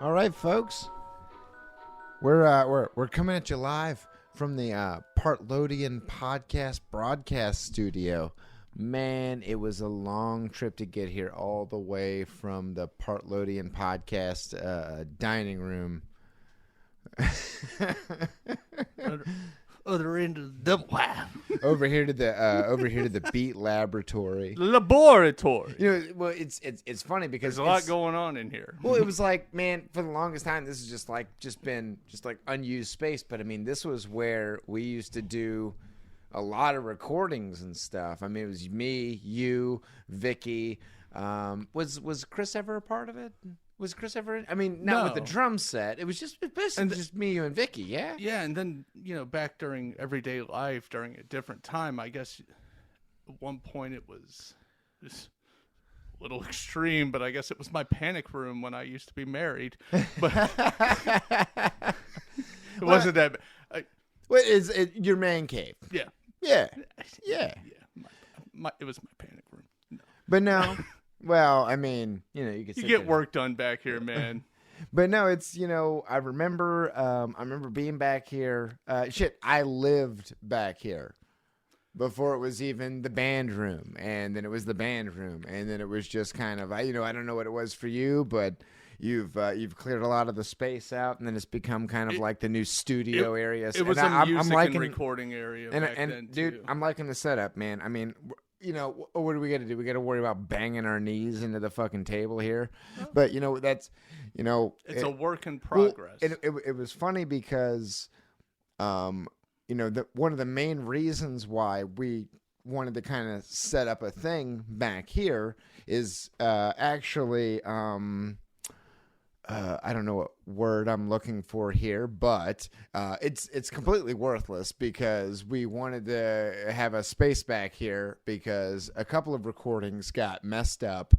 All right, folks. We're coming at you live from the Partlodian Podcast broadcast studio. Man, it was a long trip to get here, all the way from the Partlodian Podcast dining room. Other end of the over here to the Beat Laboratory. laboratory. You know, well, it's funny because There's a lot going on in here. Well, it was like, man, for the longest time, this has just been unused space. But I mean, this was where we used to do a lot of recordings and stuff. I mean, it was me, you, Vicky. Was Chris ever a part of it? Was Chris ever? I mean, not with the drum set. It was basically just me, you, and Vicky. Yeah. Yeah, and then back during Everyday Life during a different time. I guess at one point it was just a little extreme, but I guess it was my panic room when I used to be married. But it wasn't that. What is it? Your man cave? Yeah. Yeah. It was my panic room. No. But no. Well, I mean, you could. You get work done back here, man. But no, it's I remember being back here. I lived back here before it was even the band room, and then it was the band room, and then it was just kind of I don't know what it was for you, but you've cleared a lot of the space out, and then it's become kind of like the new studio area. It was a music and recording area back then, dude, too. I'm liking the setup, man. I mean, what do we got to do? We got to worry about banging our knees into the fucking table here. But that's, it's a work in progress. Well, it was funny because, one of the main reasons why we wanted to kind of set up a thing back here is actually, I don't know what word I'm looking for here, but it's completely worthless because we wanted to have a space back here because a couple of recordings got messed up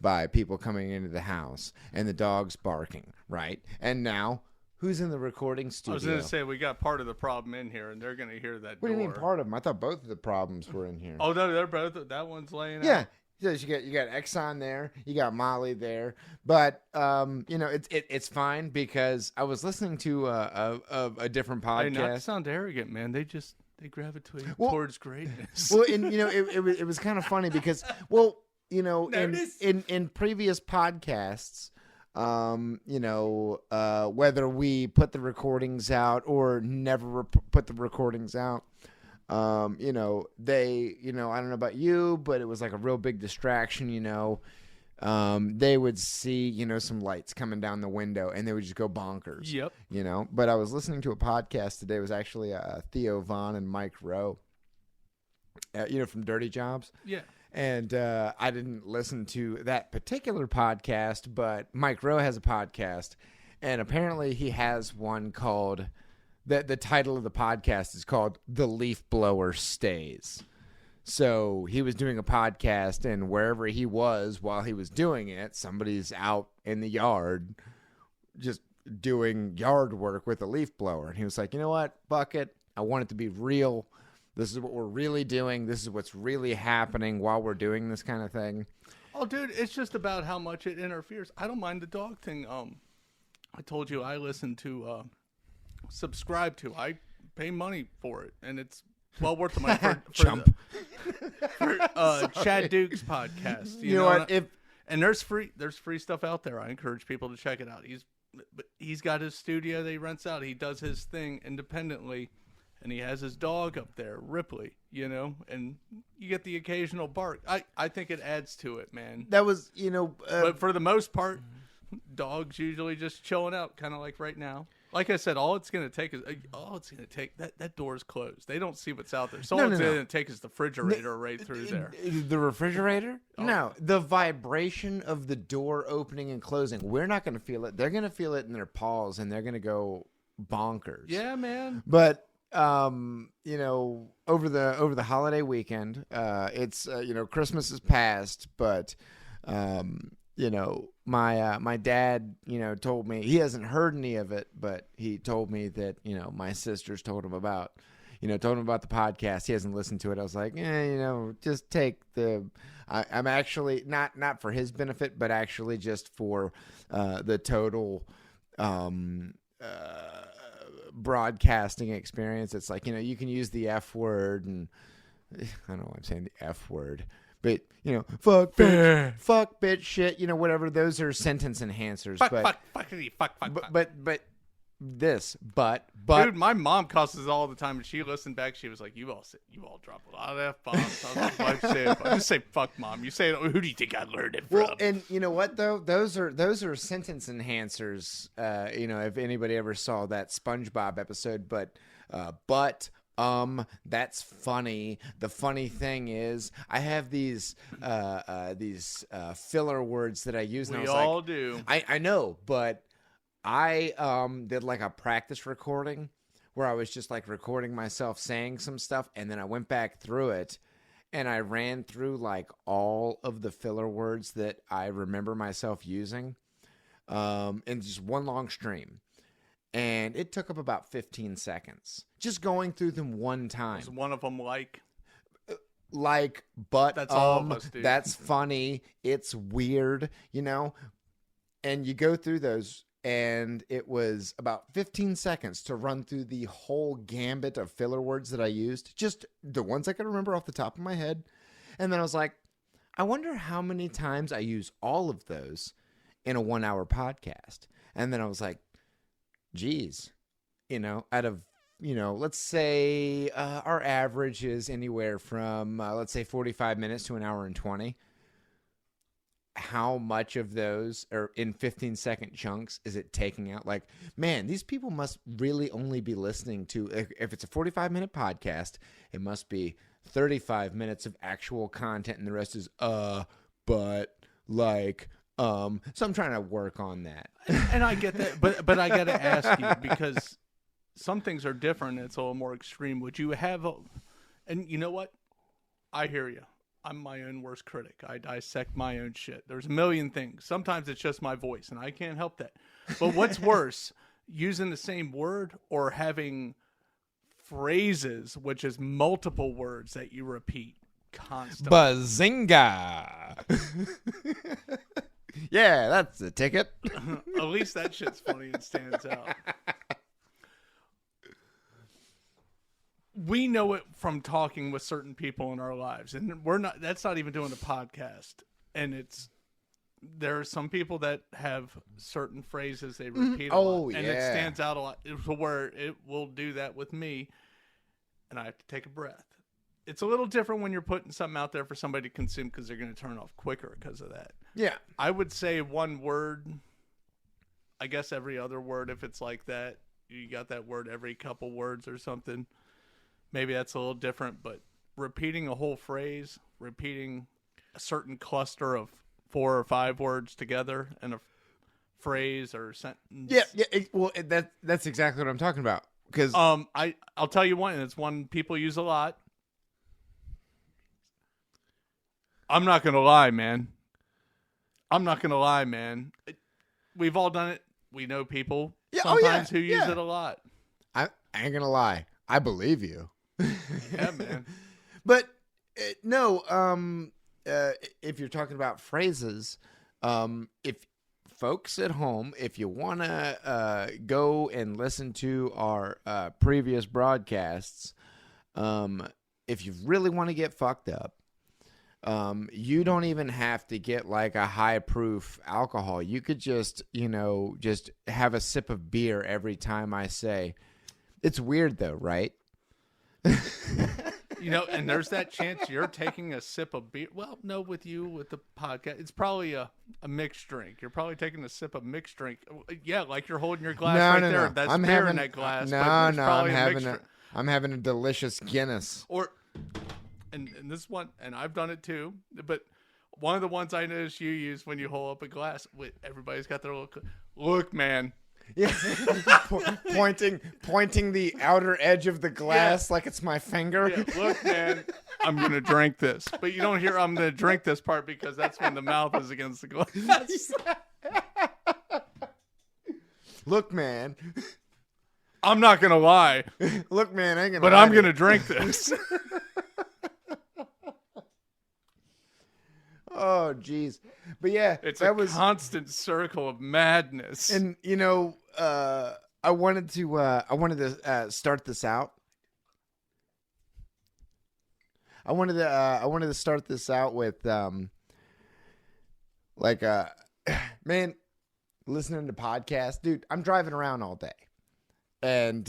by people coming into the house and the dogs barking, right? And now, who's in the recording studio? I was going to say, we got part of the problem in here, and they're going to hear that What door. do you mean part of them? I thought both of the problems were in here. Oh, no, they're both. That one's laying out. Yeah. So you got Exxon there, you got Molly there, but it's fine because I was listening to a different podcast. Hey, not to sound arrogant, man. They gravitate towards greatness. Well, and it was kind of funny because in previous podcasts, whether we put the recordings out or never put the recordings out. I don't know about you, but it was like a real big distraction, they would see, some lights coming down the window and they would just go bonkers. Yep. But I was listening to a podcast today. It was actually Theo Von and Mike Rowe, from Dirty Jobs. Yeah. And I didn't listen to that particular podcast, but Mike Rowe has a podcast, and apparently he has one called... The title of the podcast is called The Leaf Blower Stays. So he was doing a podcast, and wherever he was while he was doing it, somebody's out in the yard just doing yard work with a leaf blower. And he was like, you know what, Bucket? I want it to be real. This is what we're really doing. This is what's really happening while we're doing this kind of thing. Oh, dude, it's just about how much it interferes. I don't mind the dog thing. I told you I listen to... subscribe to. I pay money for it, and it's well worth the money for Chad Duke's podcast. You know what? And there's free stuff out there. I encourage people to check it out. He's got his studio that he rents out. He does his thing independently, and he has his dog up there, Ripley. And you get the occasional bark. I think it adds to it, man. That was but for the most part, dogs usually just chilling out, kind of like right now. Like I said, all it's going to take that door's closed. They don't see what's out there. So all it's going to take is the refrigerator right through there. The refrigerator? Oh. No, the vibration of the door opening and closing. We're not going to feel it. They're going to feel it in their paws, and they're going to go bonkers. Yeah, man. But over the holiday weekend, it's Christmas is past, but my dad, told me, he hasn't heard any of it, but he told me that, my sisters told him about the podcast. He hasn't listened to it. I was like, just take I'm actually not for his benefit, but actually just for the total broadcasting experience. It's like, you can use the F word, and I don't know why I'm saying the F word, but fuck, bitch, shit, whatever. Those are sentence enhancers. Fuck. But dude, my mom cusses all the time, and she listened back. She was like, "You all drop a lot of F-bombs." I was like, "Why say it? I just say fuck, mom. You say it. Who do you think I learned it from?" Well, and you know what though? Those are sentence enhancers. If anybody ever saw that SpongeBob episode, but that's funny. The funny thing is, I have these filler words that I use. And we I was all do. I know, but I did like a practice recording where I was just like recording myself saying some stuff, and then I went back through it and I ran through like all of the filler words that I remember myself using in just one long stream. And it took up about 15 seconds just going through them one time. Was one of them but that's all of us, dude. That's funny. It's weird, and you go through those. And it was about 15 seconds to run through the whole gambit of filler words that I used, just the ones I could remember off the top of my head. And then I was like, I wonder how many times I use all of those in a 1 hour podcast. And then I was like, geez, out of, let's say our average is anywhere from, let's say 45 minutes to an hour and 20. How much of those are in 15-second chunks is it taking out? Like, man, these people must really only be listening to, if it's a 45-minute podcast, it must be 35 minutes of actual content, and the rest is, but, like, so I'm trying to work on that. And I get that, but I got to ask you, because some things are different, and it's a little more extreme. Would you have and you know what? I hear you. I'm my own worst critic. I dissect my own shit. There's a million things. Sometimes it's just my voice, and I can't help that. But what's worse, using the same word or having phrases, which is multiple words that you repeat constantly? Bazinga! Yeah, that's the ticket. At least that shit's funny and stands out. We know it from talking with certain people in our lives, and that's not even doing a podcast. And there are some people that have certain phrases they repeat a lot, and it stands out a lot to where it will do that with me, and I have to take a breath. It's a little different when you're putting something out there for somebody to consume, because they're going to turn off quicker because of that. Yeah. I would say one word, I guess every other word, if it's like that, you got that word every couple words or something. Maybe that's a little different, but repeating a whole phrase, repeating a certain cluster of 4 or 5 words together in a phrase or sentence. Yeah. That's exactly what I'm talking about. Because I'll tell you one, and it's one people use a lot. I'm not gonna lie, man. We've all done it. We know people sometimes who use it a lot. I ain't gonna lie. I believe you. Yeah, man. But no, if you're talking about phrases, if folks at home, if you want to go and listen to our previous broadcasts, if you really want to get fucked up, you don't even have to get like a high proof alcohol. You could just have a sip of beer every time I say. It's weird though, right? And there's that chance you're taking a sip of beer. Well, no, with the podcast, it's probably a mixed drink. You're probably taking a sip of mixed drink. Yeah, like you're holding your glass there. No. That's I'm beer having, in that glass. I'm having a delicious Guinness. And this one, and I've done it too, but one of the ones I noticed you use when you hold up a glass, everybody's got their little, look, man. Yeah, pointing the outer edge of the glass like it's my finger. Yeah, look, man, I'm gonna drink this, but you don't hear I'm gonna drink this part because that's when the mouth is against the glass. Look, man, I'm not gonna lie. Look, man, I ain't gonna. But I'm gonna drink this. Oh, geez. But yeah, it's a constant circle of madness. And, I wanted to start this out. I wanted to start this out with man, listening to podcasts, dude. I'm driving around all day, and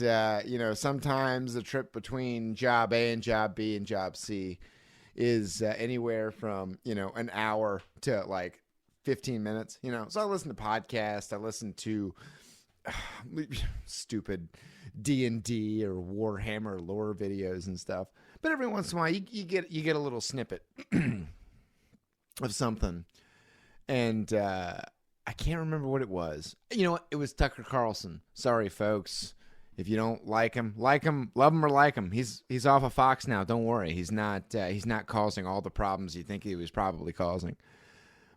sometimes the trip between job A and job B and job C is anywhere from an hour to like 15 minutes. So I listen to podcasts. I listen to stupid D&D or Warhammer lore videos and stuff. But every once in a while, you get a little snippet of something, and I can't remember what it was. You know what? It was Tucker Carlson. Sorry, folks. If you don't like him, love him or like him. He's off of Fox now. Don't worry. He's not causing all the problems you think he was probably causing.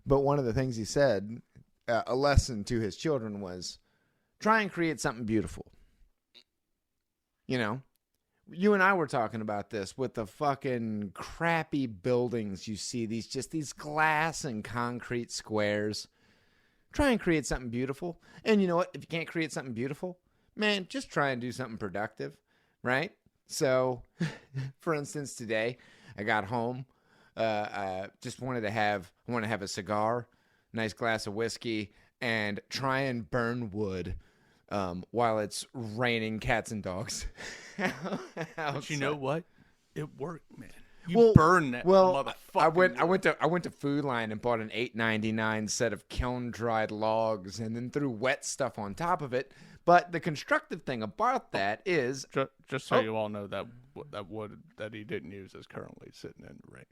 But one of the things he said, a lesson to his children, was try and create something beautiful. You and I were talking about this with the fucking crappy buildings you see, these glass and concrete squares. Try and create something beautiful. And you know what? If you can't create something beautiful, man, just try and do something productive, right? So, for instance, today I got home, just wanted to have a cigar, nice glass of whiskey, and try and burn wood while it's raining cats and dogs. But you know what? It worked, man. You burned that motherfucker. I went to Food Line and bought an $8.99 set of kiln dried logs and then threw wet stuff on top of it. But the constructive thing about that is just so you all know, that wood that he didn't use is currently sitting in the rain.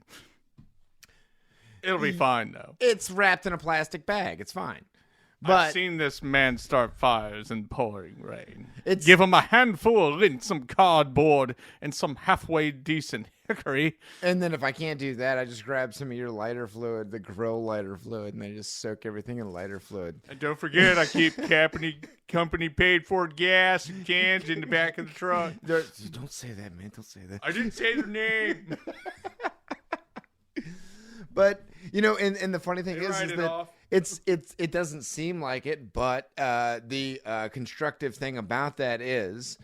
It'll be fine though. It's wrapped in a plastic bag. It's fine. But I've seen this man start fires in pouring rain. Give him a handful of lint, some cardboard, and some halfway decent hickory. And then if I can't do that, I just grab some of your lighter fluid, the grill lighter fluid, and I just soak everything in lighter fluid. And don't forget, I keep company paid for gas and cans in the back of the truck. Don't say that, man. Don't say that. I didn't say their name. But and the funny thing is that it doesn't seem like it, but the constructive thing about that is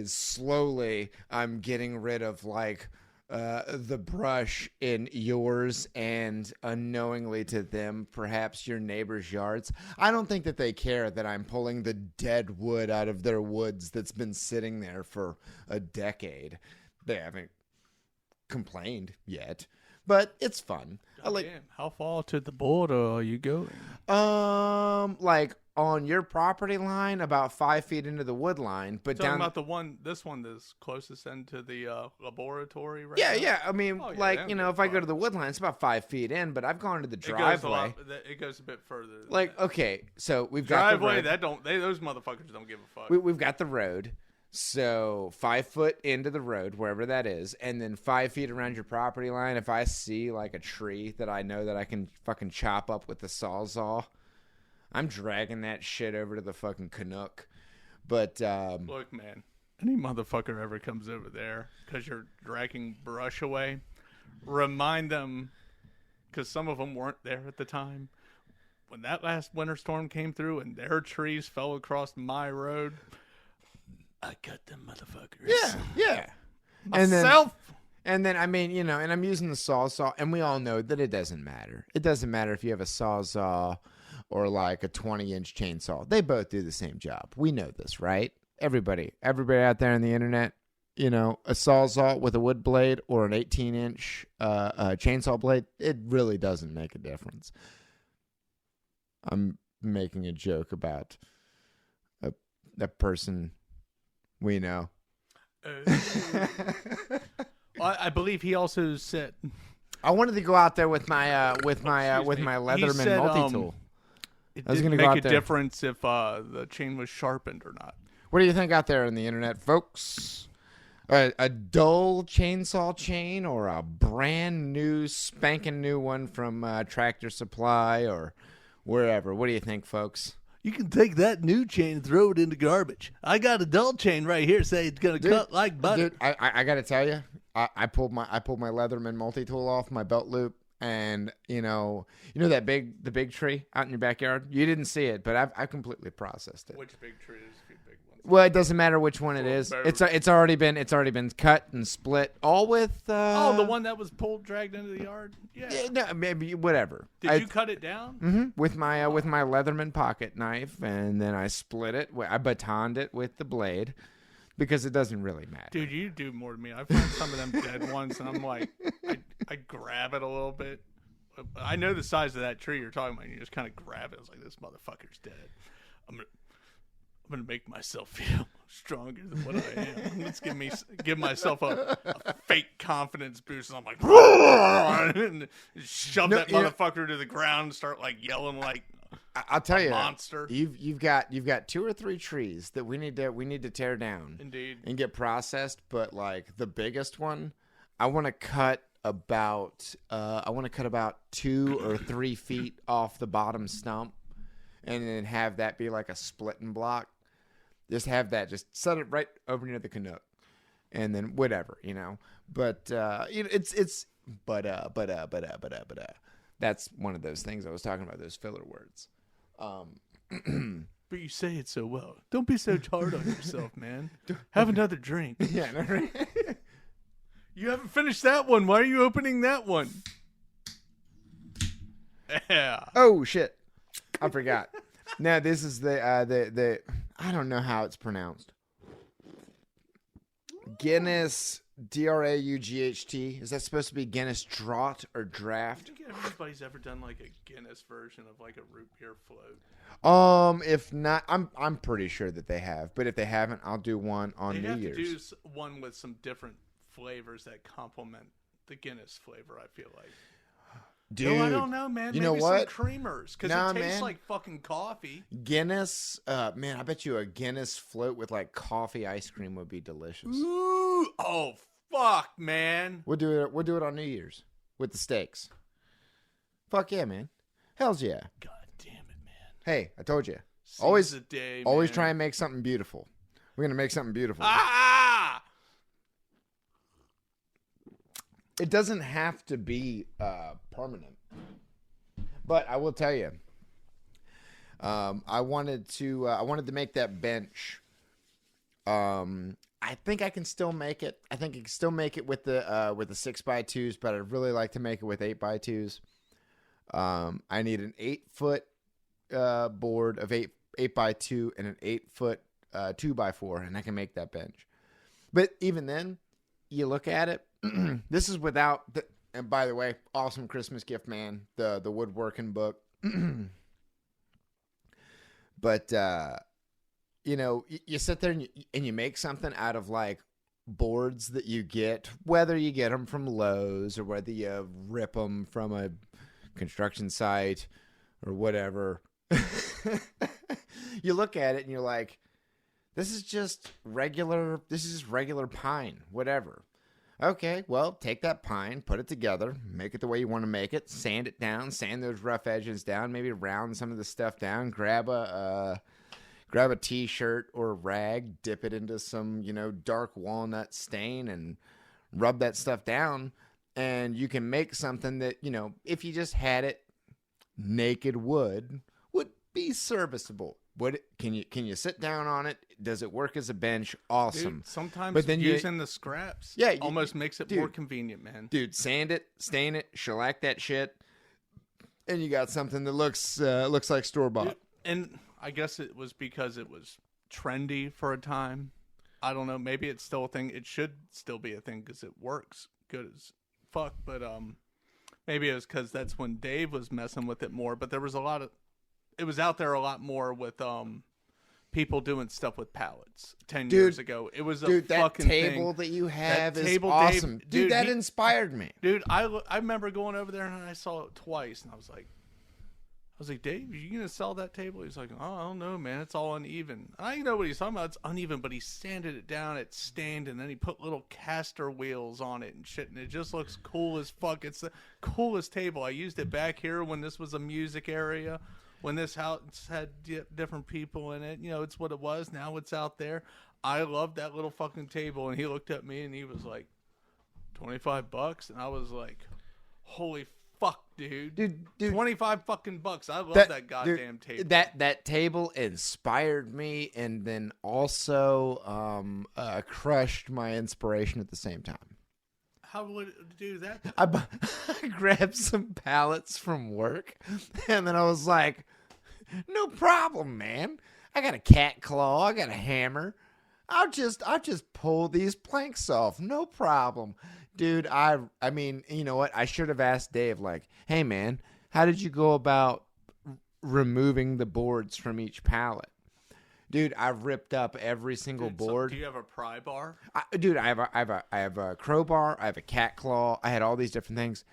slowly I'm getting rid of the brush in yours and unknowingly to them, perhaps your neighbors' yards. I don't think that they care that I'm pulling the dead wood out of their woods that's been sitting there for a decade. They haven't complained yet. But it's fun. How far to the border are you going? On your property line, about 5 feet into the wood line. But talking about this one that's closest into the laboratory, right? Yeah. I mean, if I go to the wood line, it's about 5 feet in. But I've gone to the driveway. It goes a bit further. Okay, so we've got driveway. Those motherfuckers don't give a fuck. We've got the road. So 5 foot into the road, wherever that is, and then 5 feet around your property line. If I see a tree that I know that I can fucking chop up with the Sawzall, I'm dragging that shit over to the fucking Canuck. But look, man, any motherfucker ever comes over there because you're dragging brush away, remind them, because some of them weren't there at the time, when that last winter storm came through and their trees fell across my road. I cut them motherfuckers. Yeah. Myself. And then I mean, and I'm using the Sawzall, and we all know that it doesn't matter. It doesn't matter if you have a Sawzall or a 20-inch chainsaw. They both do the same job. We know this, right? Everybody out there on the internet, a Sawzall with a wood blade or an 18-inch chainsaw blade, it really doesn't make a difference. I'm making a joke about a person we know. I believe he also said, I wanted to go out there with my Leatherman multi-tool. It didn't make a difference if the chain was sharpened or not. What do you think out there on the internet, folks? A dull chainsaw chain or a brand new, spanking new one from Tractor Supply or wherever? What do you think, folks? You can take that new chain and throw it in the garbage. I got a dull chain right here. Say it's gonna cut like butter. Dude, I gotta tell you, I pulled my Leatherman multi-tool off my belt loop, And the big tree out in your backyard. You didn't see it, but I've completely processed it. Which big tree is the big one? Well, it doesn't matter which one it is. It's already been cut and split, all with. The one that was dragged into the yard. Yeah. No, maybe whatever. Did you cut it down? Mm-hmm. With my Leatherman pocket knife, and then I split it. I batoned it with the blade. Because it doesn't really matter. Dude, you do more than me. I find some of them dead ones, and I'm like, I grab it a little bit. I know the size of that tree you're talking about, and you just kind of grab it. It's like, this motherfucker's dead. I'm gonna make myself feel stronger than what I am. Let's give myself a fake confidence boost. And I'm like, and shove that motherfucker to the ground and start like yelling like. I'll tell you, monster. You've got 2 or 3 trees that we need to tear down, indeed, and get processed. But like the biggest one, I want to cut about 2 or 3 feet off the bottom stump, and then have that be like a splitting block. Just have that, just set it right over near the Canuck, and then whatever, But that's one of those things I was talking about, those filler words. But you say it so well. Don't be so hard on yourself, man. Have another drink. Yeah, no, right? You haven't finished that one. Why are you opening that one? Yeah. Oh shit! I forgot. No, this is the I don't know how it's pronounced. Guinness. Draught. Is that supposed to be Guinness Draught or Draft? I think everybody's ever done like a Guinness version of like a root beer float. If not, I'm pretty sure that they have. But if they haven't, I'll do one on New Year's. They'd have to do one with some different flavors that complement the Guinness flavor, I feel like. Dude, I don't know, man. You Maybe know what? Some creamers, because it tastes like fucking coffee. Guinness, man, I bet you a Guinness float with like coffee ice cream would be delicious. Ooh, oh fuck, man. We'll do it on New Year's with the steaks. Fuck yeah, man. Hell's yeah. God damn it, man. Hey, I told you. Always a day, always man. Try and make something beautiful. We're gonna make something beautiful. Ah! It doesn't have to be permanent, but I will tell you, I wanted to make that bench. I think I can still make it. I think I can still make it with the 6x2s, but I'd really like to make it with 8x2s. I need an 8-foot board of 8x2 and an 8-foot 2x4, and I can make that bench. But even then, you look at it. This is without and by the way, awesome Christmas gift, man. The woodworking book. But you sit there and you make something out of like boards that you get, whether you get them from Lowe's or whether you rip them from a construction site or whatever. You look at it and you're like, this is just regular pine, whatever. Okay, well, take that pine, put it together, make it the way you want to make it, sand it down, sand those rough edges down, maybe round some of the stuff down, grab a t-shirt or a rag, dip it into some, dark walnut stain and rub that stuff down, and you can make something that, if you just had it naked wood, would be serviceable. Can you sit down on it? Does it work as a bench? Awesome. Dude, sometimes but then using the scraps almost makes it more convenient, man. Dude, sand it, stain it, shellac that shit, and you got something that looks like store-bought. And I guess it was because it was trendy for a time. I don't know. Maybe it's still a thing. It should still be a thing because it works good as fuck. But maybe it was because that's when Dave was messing with it more. But there was it was out there a lot more with people doing stuff with pallets 10 years ago. It was a fucking thing. That table that you have is awesome. Dude, that inspired me. Dude, I remember going over there and I saw it twice and I was like, Dave, are you going to sell that table? He's like, oh, I don't know, man. It's all uneven. I know what he's talking about. It's uneven, but he sanded it down. It stained, and then he put little caster wheels on it and shit, and it just looks cool as fuck. It's the coolest table. I used it back here when this was a music area, when this house had different people in it. It's what it was. Now it's out there. I love that little fucking table, and he looked at me, and he was like, $25? And I was like, holy fuck, dude. Dude, 25 fucking bucks. I love that goddamn table. That table inspired me, and then also crushed my inspiration at the same time. How would it do that? I grabbed some pallets from work, and then I was like, no problem, man. I got a cat claw. I got a hammer. I'll just pull these planks off. No problem. Dude, I mean, you know what? I should have asked Dave, like, hey, man, how did you go about removing the boards from each pallet? Dude, I've ripped up every single board. Do you have a pry bar? I have a crowbar. I have a cat claw. I had all these different things.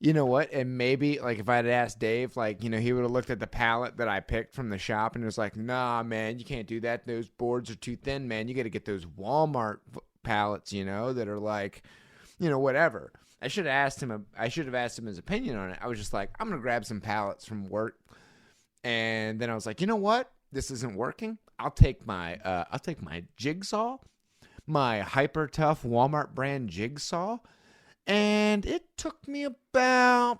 You know what? And maybe, like, if I had asked Dave, like, you know, he would have looked at the pallet that I picked from the shop and was like, nah, man, you can't do that. Those boards are too thin, man. You got to get those Walmart pallets, you know, that are like, you know, whatever. I should have asked him his opinion on it. I was just like, I'm going to grab some pallets from work. And then I was like, you know what? This isn't working. I'll take my jigsaw, my Hyper Tough Walmart brand jigsaw, and it took me about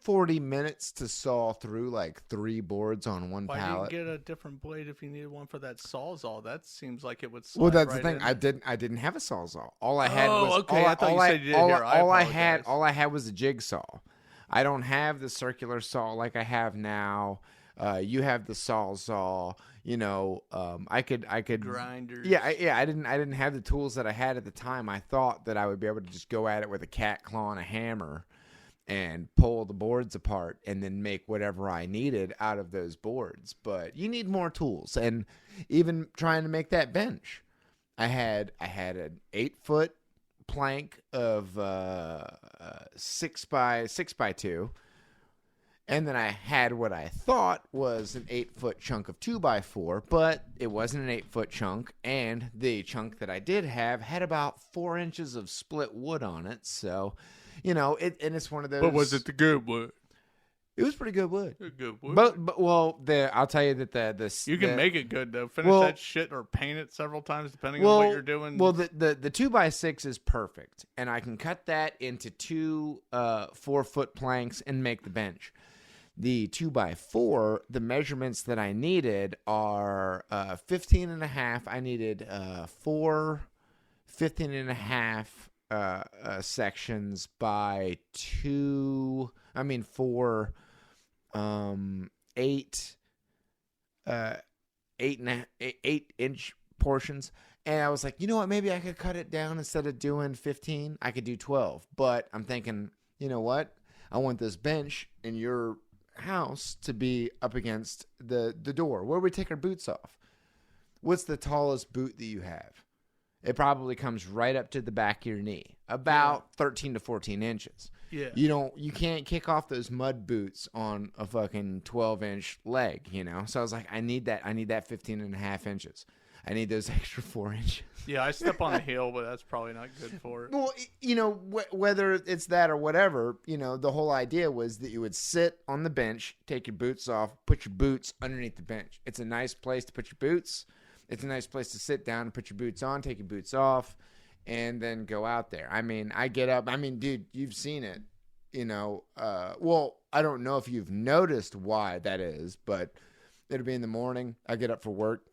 40 minutes to saw through like 3 boards on one pallet. Why didn't you get a different blade if you needed one for that sawzall? That seems like it would slide. Well, that's right the thing. in. I didn't have a sawzall. All I had was okay. I thought you said you did here. all I had was a jigsaw. I don't have the circular saw like I have now. You have the sawzall. You know, I could grinders. Yeah. I didn't have the tools that I had at the time. I thought that I would be able to just go at it with a cat claw and a hammer and pull the boards apart and then make whatever I needed out of those boards. But you need more tools. And even trying to make that bench, I had an 8-foot plank of 6 by 2. And then I had what I thought was an 8-foot chunk of 2x4, but it wasn't an 8-foot chunk. And the chunk that I did have had about 4 inches of split wood on it. So, you know, it's one of those. But was it the good wood? It was pretty good wood. Good wood. But I'll tell you that you can make it good though. Finish that shit or paint it several times depending on what you're doing. Well, the 2x6 is perfect, and I can cut that into 2 4-foot planks and make the bench. The 2x4, the measurements that I needed are 15.5. I needed 4 15.5 sections by 4 8-inch portions. And I was like, you know what? Maybe I could cut it down. Instead of doing 15, I could do 12. But I'm thinking, you know what? I want this bench in your house to be up against the door where we take our boots off. What's the tallest boot that you have? It probably comes right up to the back of your knee, about 13 to 14 inches. Yeah. You can't kick off those mud boots on a fucking 12-inch leg, you know? So I was like, I need that 15.5 inches. I need those extra 4 inches. Yeah, I step on a hill, but that's probably not good for it. Well, you know, whether it's that or whatever, you know, the whole idea was that you would sit on the bench, take your boots off, put your boots underneath the bench. It's a nice place to put your boots. It's a nice place to sit down and put your boots on, take your boots off, and then go out there. I mean, I get up. I mean, dude, you've seen it, you know. Well, I don't know if you've noticed why that is, but it'll be in the morning. I get up for work.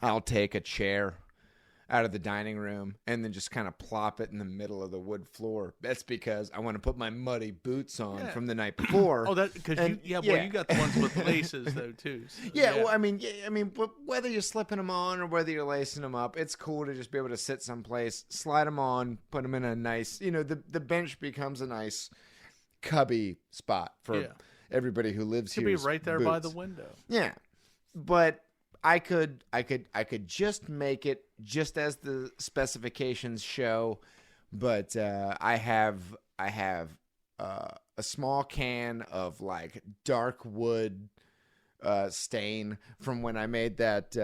I'll take a chair out of the dining room and then just kind of plop it in the middle of the wood floor. That's because I want to put my muddy boots on from the night before. Oh, that because you got the ones with laces though too. So, well, I mean, whether you're slipping them on or whether you're lacing them up, it's cool to just be able to sit someplace, slide them on, put them in a nice, you know, the bench becomes a nice cubby spot for everybody who lives here. It could be right there by the window. Yeah, but I could just make it just as the specifications show, but I have a small can of like dark wood stain from when I made that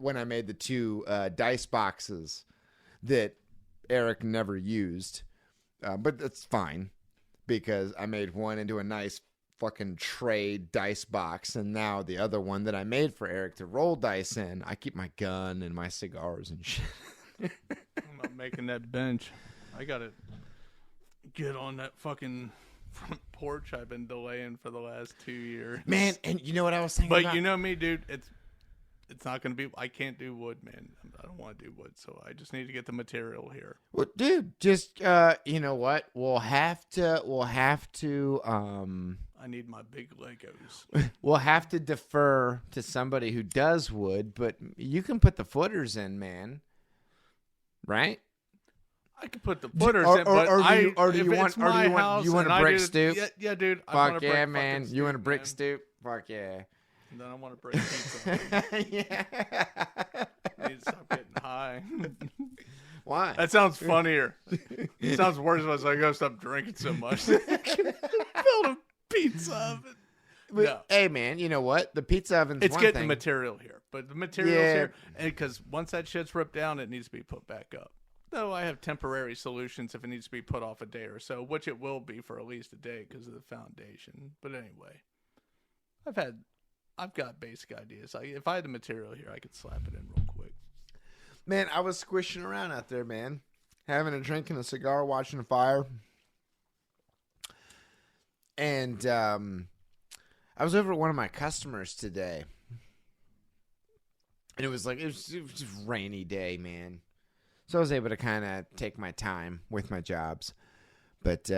when I made the 2 dice boxes that Eric never used, but that's fine because I made one into a nice fucking tray dice box, and now the other one that I made for Eric to roll dice in, I keep my gun and my cigars and shit. I'm not making that bench. I gotta get on that fucking front porch I've been delaying for the last 2 years. Man, and you know what I was thinking But about? you know me, dude. It's not going to be. I can't do wood, man. I don't want to do wood, so I just need to get the material here. Well, dude, just you know what? We'll have to. I need my big Legos. We'll have to defer to somebody who does wood, but you can put the footers in, man. Right? I could put the footers in, but do you want a brick stoop? Yeah, dude. Fuck yeah, man. You want a brick stoop? Fuck yeah. And then I want to break pizza. Yeah. I need to stop getting high. Why? That sounds funnier. It sounds worse once I go stop drinking so much. Build a pizza oven. But, no. Hey, man, you know what? The pizza oven's It's one getting thing. the material here. But the material's here. Because once that shit's ripped down, it needs to be put back up. Though I have temporary solutions if it needs to be put off a day or so, which it will be for at least a day because of the foundation. But anyway, I've got basic ideas. If I had the material here, I could slap it in real quick. Man, I was squishing around out there, man. Having a drink and a cigar, watching a fire. And I was over at one of my customers today. And it was just a rainy day, man. So I was able to kind of take my time with my jobs. But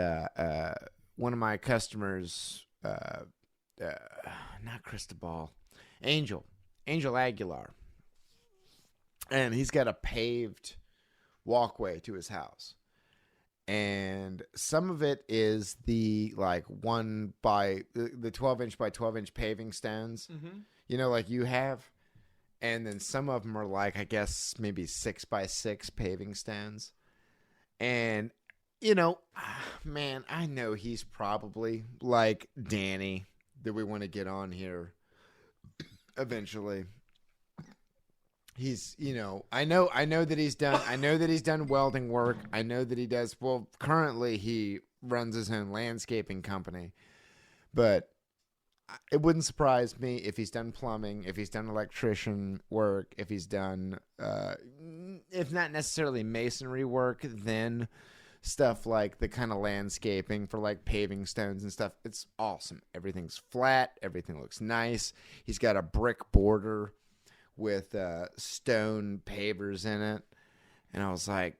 one of my customers, not Cristobal, Angel Aguilar. And he's got a paved walkway to his house. And some of it is the 12-inch by 12-inch paving stones. Mm-hmm. You know, like you have. And then some of them are like, I guess, maybe 6x6 paving stones. And, you know, man, I know he's probably like Danny that we want to get on here eventually. He's, you know, I know that he's done welding work. I know that he does. Well, currently he runs his own landscaping company, but it wouldn't surprise me if he's done plumbing, if he's done electrician work, if he's done, if not necessarily masonry work, then stuff like the kind of landscaping for like paving stones and stuff. It's awesome. Everything's flat. Everything looks nice. He's got a brick border with stone pavers in it. And I was like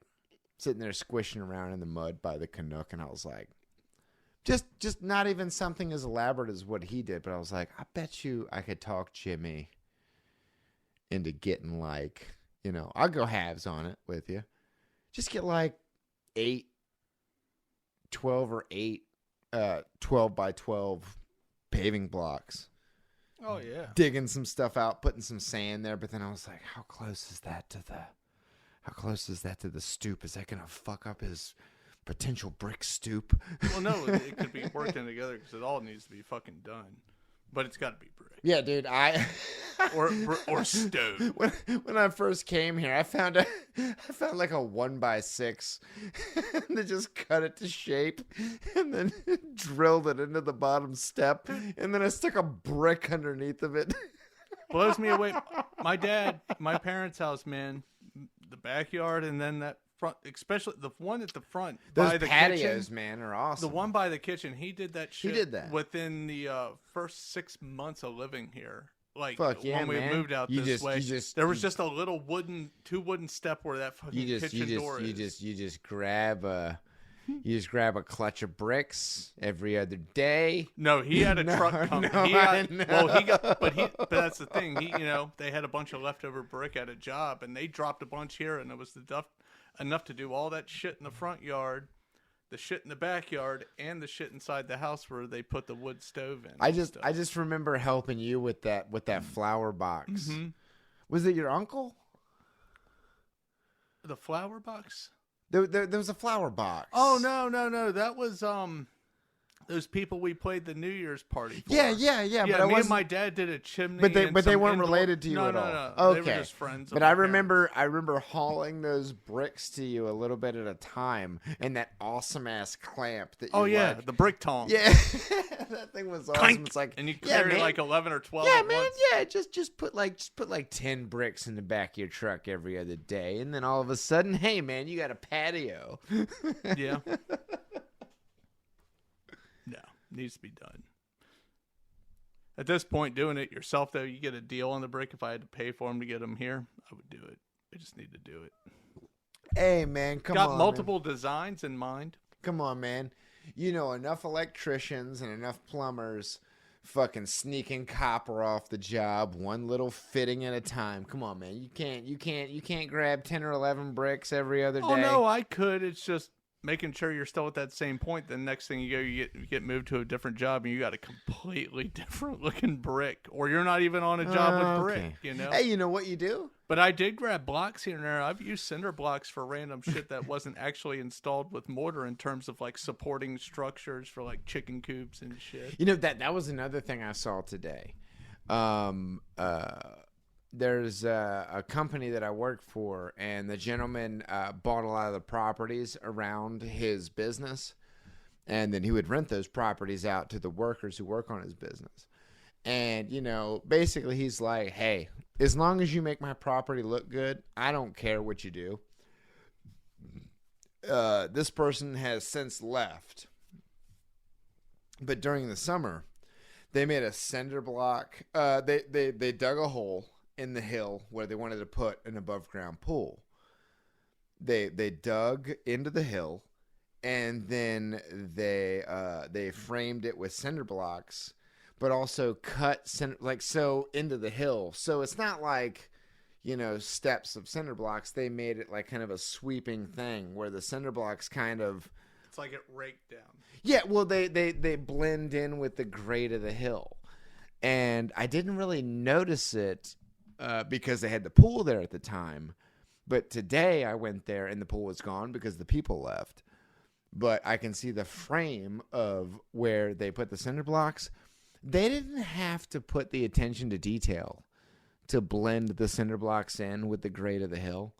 sitting there squishing around in the mud by the Canuck, and I was like, just not even something as elaborate as what he did, but I was like, I bet you I could talk Jimmy into getting like, you know, I'll go halves on it with you. Just get like 12 by 12 paving blocks. Oh yeah. Digging some stuff out, putting some sand there, but then I was like, how close is that to the stoop? Is that going to fuck up his potential brick stoop? Well, no, it could be working together because it all needs to be fucking done. But it's got to be brick. Yeah, dude, or stone. When I first came here, I found like a 1x6 and just cut it to shape and then drilled it into the bottom step, and then I stuck a brick underneath of it. Blows me away. My parents' house, man, the backyard, and then that front, especially the one at the front. Those by the patios, kitchen, man, are awesome. The one by the kitchen, he did that shit. He did that within the first 6 months of living here. Like, fuck yeah, when we man. moved out You this way, there was just a little two wooden step where that fucking kitchen door is. You just grab a clutch of bricks every other day. No, he had a truck coming. But that's the thing. They had a bunch of leftover brick at a job, and they dropped a bunch here, and it was enough to do all that shit in the front yard, the shit in the backyard, and the shit inside the house where they put the wood stove in. I just remember helping you with that flower box. Mm-hmm. Was it your uncle? The flower box? There was a flower box. Oh no! That was those people we played the New Year's party for. Yeah. But me and my dad did a chimney. But they weren't related to you at all. No. Okay. They were just friends. But I remember hauling those bricks to you a little bit at a time, and that awesome ass clamp that you. Oh yeah, the brick tong. Yeah, that thing was awesome. Clank. It's like, and you carry like 11 or 12. Yeah, at man. once. Yeah, just put like 10 bricks in the back of your truck every other day, and then all of a sudden, hey man, you got a patio. Yeah. Needs to be done. At this point, doing it yourself, though, you get a deal on the brick. If I had to pay for them to get them here, I would do it. I just need to do it. Hey, man, come on. Got multiple designs in mind. Come on, man. You know, enough electricians and enough plumbers fucking sneaking copper off the job, one little fitting at a time. Come on, man. You can't grab 10 or 11 bricks every other day. Oh, no, I could. It's just making sure you're still at that same point. The next thing you get moved to a different job and you got a completely different looking brick, or you're not even on a job with brick, you know? Hey, you know what you do? But I did grab blocks here and there. I've used cinder blocks for random shit that wasn't actually installed with mortar in terms of like supporting structures for like chicken coops and shit. You know, that was another thing I saw today. There's a company that I work for, and the gentleman bought a lot of the properties around his business, and then he would rent those properties out to the workers who work on his business. And, you know, basically he's like, hey, as long as you make my property look good, I don't care what you do. This person has since left. But during the summer, they made a cinder block. They dug a hole in the hill where they wanted to put an above ground pool. They dug into the hill, and then they framed it with cinder blocks, but also cut cinder, like so into the hill. So it's not like, you know, steps of cinder blocks. They made it like kind of a sweeping thing where the cinder blocks kind of, it's like it raked down. Yeah, well, they blend in with the grade of the hill. And I didn't really notice it because they had the pool there at the time. But today I went there and the pool was gone because the people left. But I can see the frame of where they put the cinder blocks. They didn't have to put the attention to detail to blend the cinder blocks in with the grade of the hill.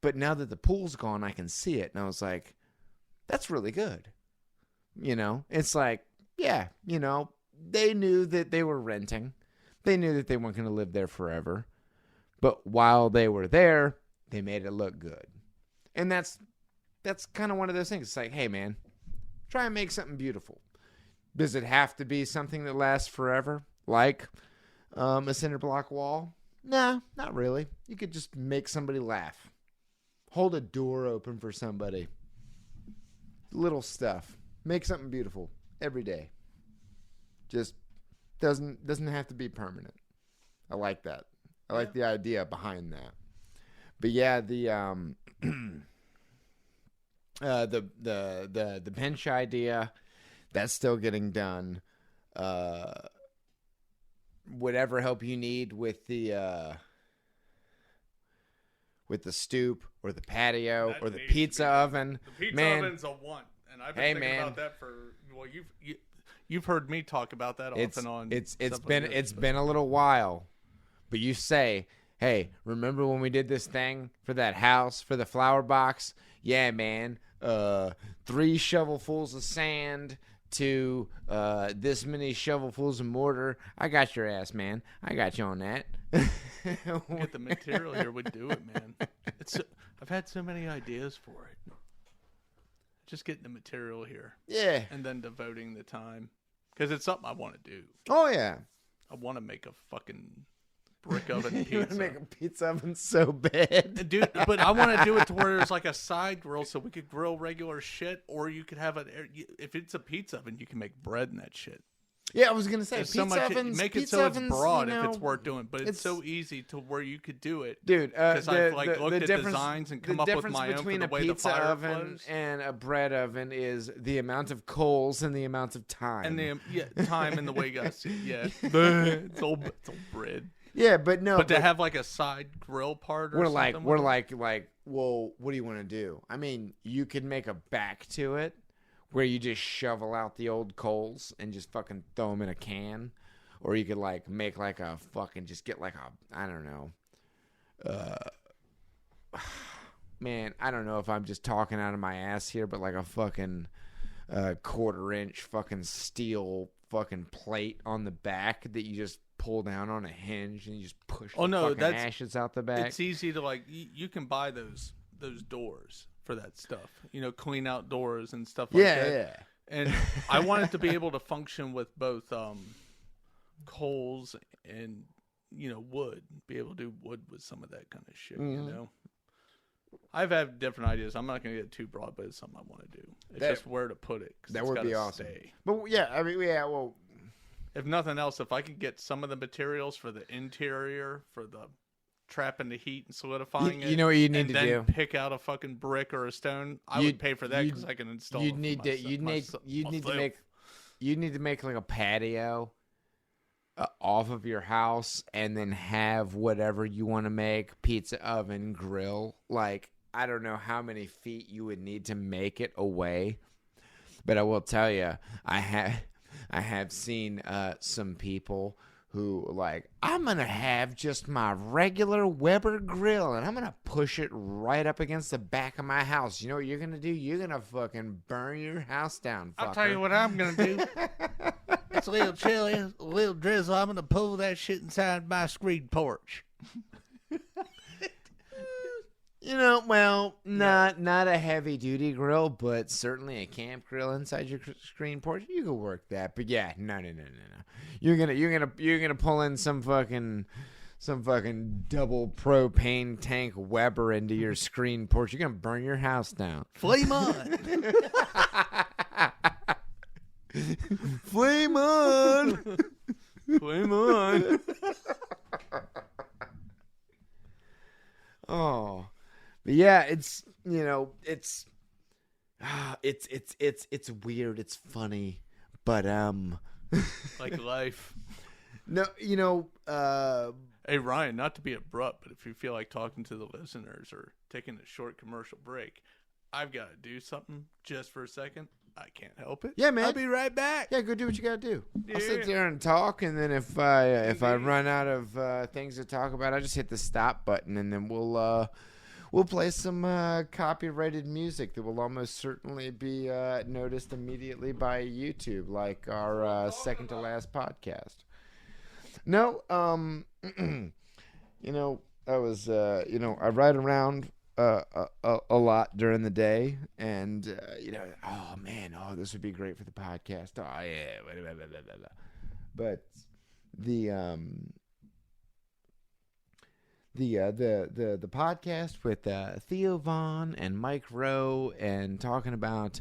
But now that the pool's gone, I can see it. And I was like, that's really good. You know, it's like, yeah, you know, they knew that they were renting. They knew that they weren't going to live there forever. But while they were there, they made it look good. And that's kind of one of those things. It's like, hey, man, try and make something beautiful. Does it have to be something that lasts forever? Like a cinder block wall? Nah, not really. You could just make somebody laugh. Hold a door open for somebody. Little stuff. Make something beautiful every day. Just doesn't have to be permanent. I like that. I like the idea behind that. But yeah, the bench idea, that's still getting done. Whatever help you need with the stoop or the patio that or the pizza oven. The pizza oven's a want, and I've been thinking about that for you've heard me talk about that off and on. It's been a little while, but you say, hey, remember when we did this thing for that house for the flower box? Yeah, man. 3 shovelfuls of sand to this many shovelfuls of mortar. I got your ass, man. I got you on that. Get the material here would do it, man. I've had so many ideas for it. Just getting the material here. Yeah. And then devoting the time. Because it's something I want to do. Oh, yeah. I want to make a fucking brick oven pizza. You want to make a pizza oven so bad. Dude, but I want to do it to where there's like a side grill so we could grill regular shit, or you could have if it's a pizza oven, you can make bread in that shit. Yeah, I was going to say, pizza ovens. Make it so it's broad if it's worth doing, but it's so easy to where you could do it. Dude, because I've looked at designs and come up with my own for the way the fire between a pizza oven flows. And a bread oven is the amount of coals and the amount of time. And time and the way you got to see it. Yeah. it's old bread. Yeah, but no. But to have like a side grill part or something. We're like, well, what do you want to do? I mean, you could make a back to it where you just shovel out the old coals and just fucking throw them in a can. Or you could like make like a fucking, just get like a, I don't know. Man, I don't know if I'm just talking out of my ass here, but like a fucking 1/4-inch fucking steel fucking plate on the back that you just pull down on a hinge and you just push ashes out the back. It's easy to like you can buy those doors for that stuff. You know, clean out doors and stuff like that. Yeah. And I wanted to be able to function with both coals and, wood. Be able to do wood with some of that kind of shit, I've had different ideas. I'm not going to get too broad, but it's something I want to do. It's just where to put it. That would be awesome. Stay. But yeah, I mean, yeah, well. If nothing else, if I could get some of the materials for the interior, for the trapping the heat and solidifying it. You know what you need to do? And then pick out a fucking brick or a stone. I would pay for that because I can install it. You need to make like a patio off of your house, and then have whatever you want to make, pizza oven, grill. Like, I don't know how many feet you would need to make it away, but I will tell you, I have seen some people who, like, I'm going to have just my regular Weber grill, and I'm going to push it right up against the back of my house. You know what you're going to do? You're going to fucking burn your house down, fucker. I'll tell you what I'm going to do. It's a little chilly, a little drizzle. I'm going to pull that shit inside my screen porch. Not a heavy duty grill, but certainly a camp grill inside your screen porch. You can work that, but yeah, no. You're gonna pull in some fucking double propane tank Weber into your screen porch. You're gonna burn your house down. Flame on. Flame on. Flame on. Oh. But yeah, it's weird, it's funny, but like life. No, hey Ryan, not to be abrupt, but if you feel like talking to the listeners or taking a short commercial break, I've got to do something just for a second. I can't help it. Yeah, man. I'll be right back. Yeah, go do what you got to do. Yeah. I'll sit there and talk, and then if I run out of things to talk about, I just hit the stop button, and then we'll play some copyrighted music that will almost certainly be noticed immediately by YouTube, like our second to last podcast. No, I was, I ride around a lot during the day, and this would be great for the podcast. Oh yeah, blah, blah, blah, blah. But the podcast with Theo Vaughn and Mike Rowe, and talking about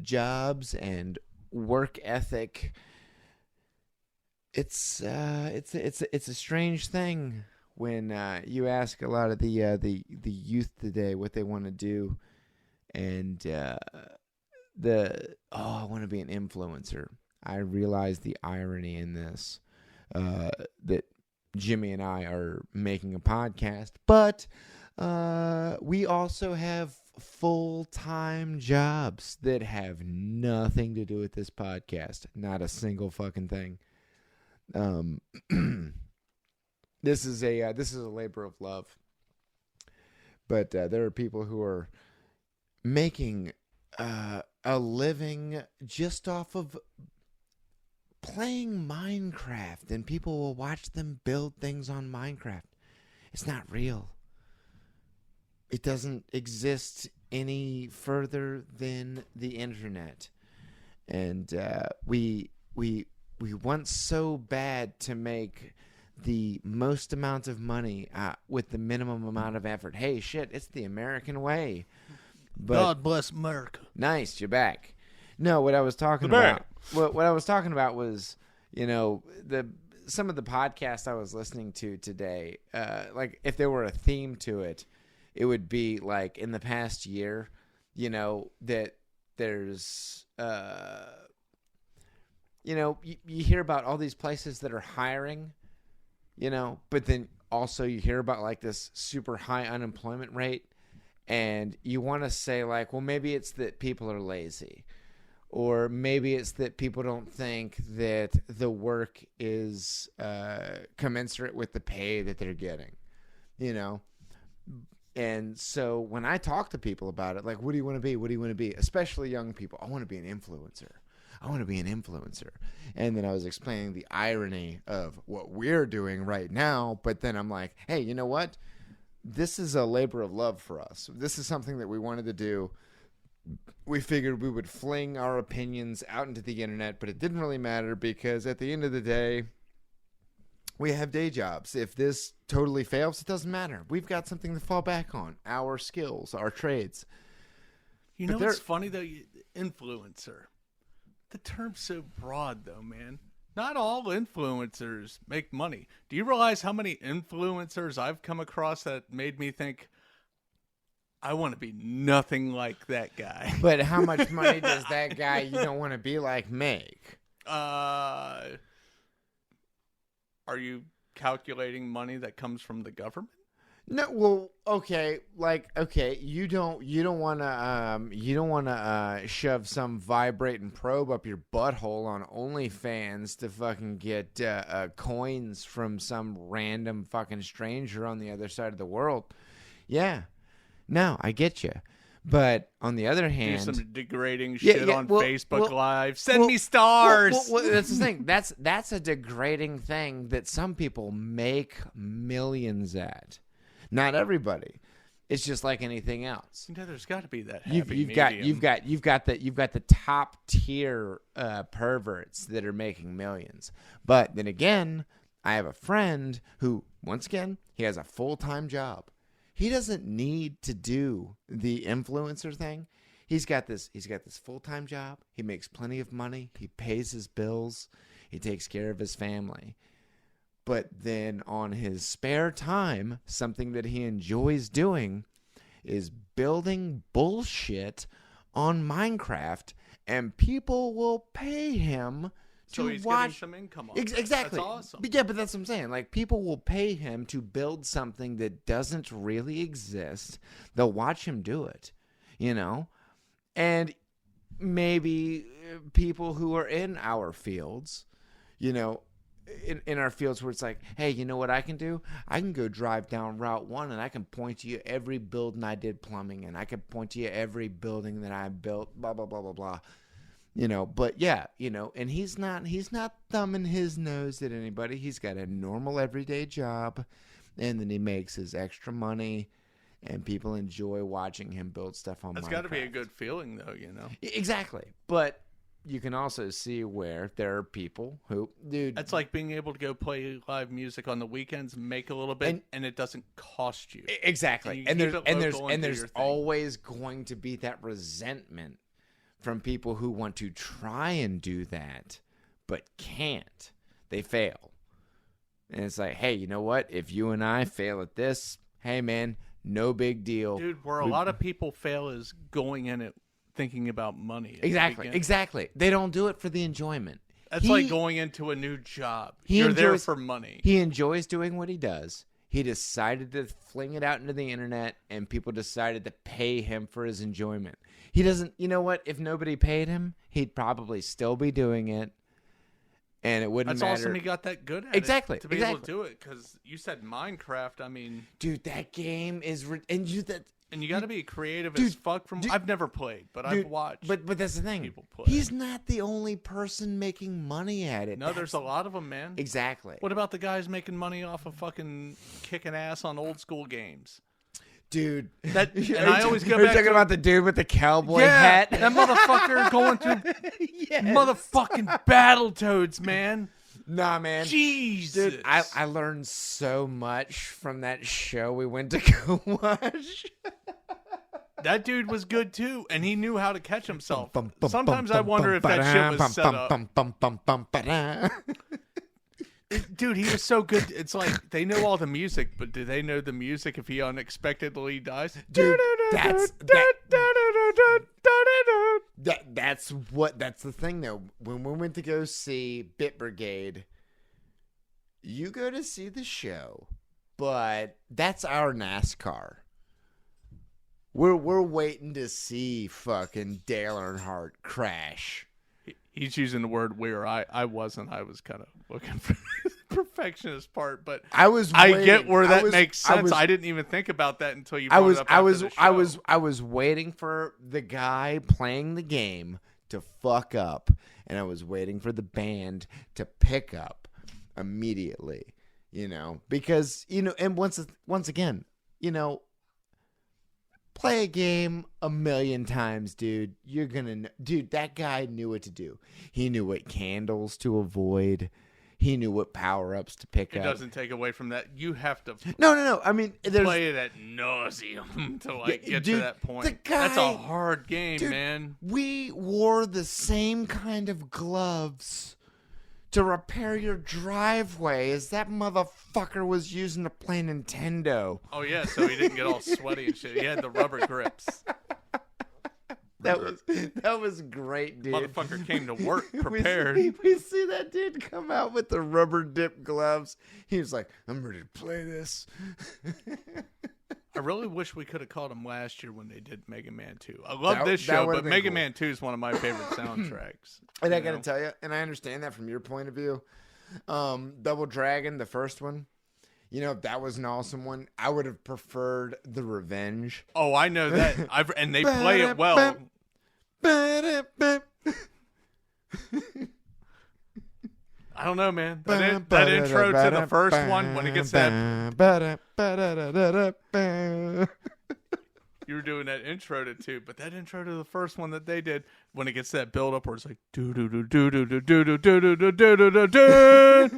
jobs and work ethic. It's a strange thing when you ask a lot of the youth today what they want to do, and I want to be an influencer. I realize the irony in this, that Jimmy and I are making a podcast, but we also have full-time jobs that have nothing to do with this podcast. Not a single fucking thing. This is a labor of love, but there are people who are making a living just off of playing Minecraft, and people will watch them build things on Minecraft. It's not real. It doesn't exist any further than the internet, and we want so bad to make the most amount of money with the minimum amount of effort. Hey, shit, it's the American way. But, God bless America. Nice, you're back. No, what I was talking about. What I was talking about was, some of the podcasts I was listening to today. Like, if there were a theme to it, it would be like in the past year. That there's. You hear about all these places that are hiring, but then also you hear about like this super high unemployment rate, and you want to say like, well, maybe it's that people are lazy, or maybe it's that people don't think that the work is commensurate with the pay that they're getting, And so when I talk to people about it, like, what do you want to be? What do you want to be? Especially young people. I want to be an influencer. And then I was explaining the irony of what we're doing right now. But then I'm like, hey, you know what? This is a labor of love for us. This is something that we wanted to do we figured we would fling our opinions out into the internet, but it didn't really matter because at the end of the day, we have day jobs. If this totally fails, it doesn't matter. We've got something to fall back on, our skills, our trades. You know what's funny, though? Influencer. The term's so broad, though, man. Not all influencers make money. Do you realize how many influencers I've come across that made me think, I want to be nothing like that guy? But how much money does that guy you don't want to be like make? Are you calculating money that comes from the government? No, well, okay, you don't want to shove some vibrating probe up your butthole on OnlyFans to fucking get coins from some random fucking stranger on the other side of the world. Yeah, no, I get you. But on the other hand, do some degrading shit on Facebook Live. Send me stars. Well, that's the thing. That's a degrading thing that some people make millions at. Not everybody. It's just like anything else. You know, there's got to be that. You've got the top tier perverts that are making millions. But then again, I have a friend who, once again, he has a full-time job. He doesn't need to do the influencer thing. He's got this full-time job. He makes plenty of money. He pays his bills. He takes care of his family. But then on his spare time, something that he enjoys doing is building bullshit on Minecraft, and people will pay him so to he's watch. Getting some income. Exactly. That's awesome. But that's what I'm saying. Like, people will pay him to build something that doesn't really exist. They'll watch him do it, you know? And maybe people who are in our fields, you know, in our fields where it's like, hey, you know what I can do? I can go drive down Route 1 and I can point to you every building I did plumbing, and I can point to you every building that I built, blah, blah, blah, blah, blah. You know, but yeah, you know, and he's not thumbing his nose at anybody. He's got a normal everyday job, and then he makes his extra money, and people enjoy watching him build stuff on Minecraft. That's got to be a good feeling, though, you know? Exactly. But you can also see where there are people who, dude. That's like being able to go play live music on the weekends, make a little bit, and it doesn't cost you. Exactly. And there's always going to be that resentment from people who want to try and do that, but can't. They fail. And it's like, hey, you know what? If you and I fail at this, hey, man, no big deal. Dude, where a lot of people fail is going in it thinking about money. Exactly. They don't do it for the enjoyment. That's like going into a new job. You're there for money. He enjoys doing what he does. He decided to fling it out into the internet, and people decided to pay him for his enjoyment. He doesn't, you know what? If nobody paid him, he'd probably still be doing it, and it wouldn't matter. That's awesome he got that good at it. To be able to do it, because you said Minecraft, I mean. Dude, that game is... And you got to be creative as fuck. I've never played, but I've watched. But that's the thing. People play. He's not the only person making money at it. No, there's a lot of them, man. Exactly. What about the guys making money off of fucking kicking ass on old school games? Dude, and I always go back. You're talking about the dude with the cowboy hat. That motherfucker going through motherfucking Battletoads, man. Nah, man. Jesus. Dude, I learned so much from that show we went to go watch. That dude was good too, and he knew how to catch himself. Sometimes I wonder if that shit was set up. Dude, he was so good. It's like they know all the music, but do they know the music if he unexpectedly dies? Dude, that's the thing though. When we went to go see Bit Brigade, you go to see the show, but that's our NASCAR. We're waiting to see fucking Dale Earnhardt crash. He's using the word "where." I wasn't. I was kind of looking for the perfectionist part, but I get where that makes sense. I didn't even think about that until you brought it up. I was waiting for the guy playing the game to fuck up, and I was waiting for the band to pick up immediately. You know, because and once again, Play a game a million times, dude. You're gonna dude, that guy knew what to do. He knew what candles to avoid. He knew what power-ups to pick up. It doesn't take away from that. You have to No. I mean, play it at nauseum to get to that point. That's a hard game, man. We wore the same kind of gloves to repair your driveway as that motherfucker was using to play Nintendo. Oh, yeah, so he didn't get all sweaty and shit. He had the rubber grips. That was great, dude. Motherfucker came to work prepared. we see that dude come out with the rubber dip gloves. He was like, I'm ready to play this. I really wish we could have caught him last year when they did Mega Man 2. I love this show, but Mega Man 2 is one of my favorite soundtracks. And I got to tell you, and I understand that from your point of view, Double Dragon, the first one, you know, that was an awesome one. I would have preferred the Revenge. Oh, I know that. And they play it well. I don't know, man. That intro to the first one, when it gets that... You were doing that intro to 2, but that intro to the first one that they did, when it gets that build up where it's like do do do do do do do do do do do do do do.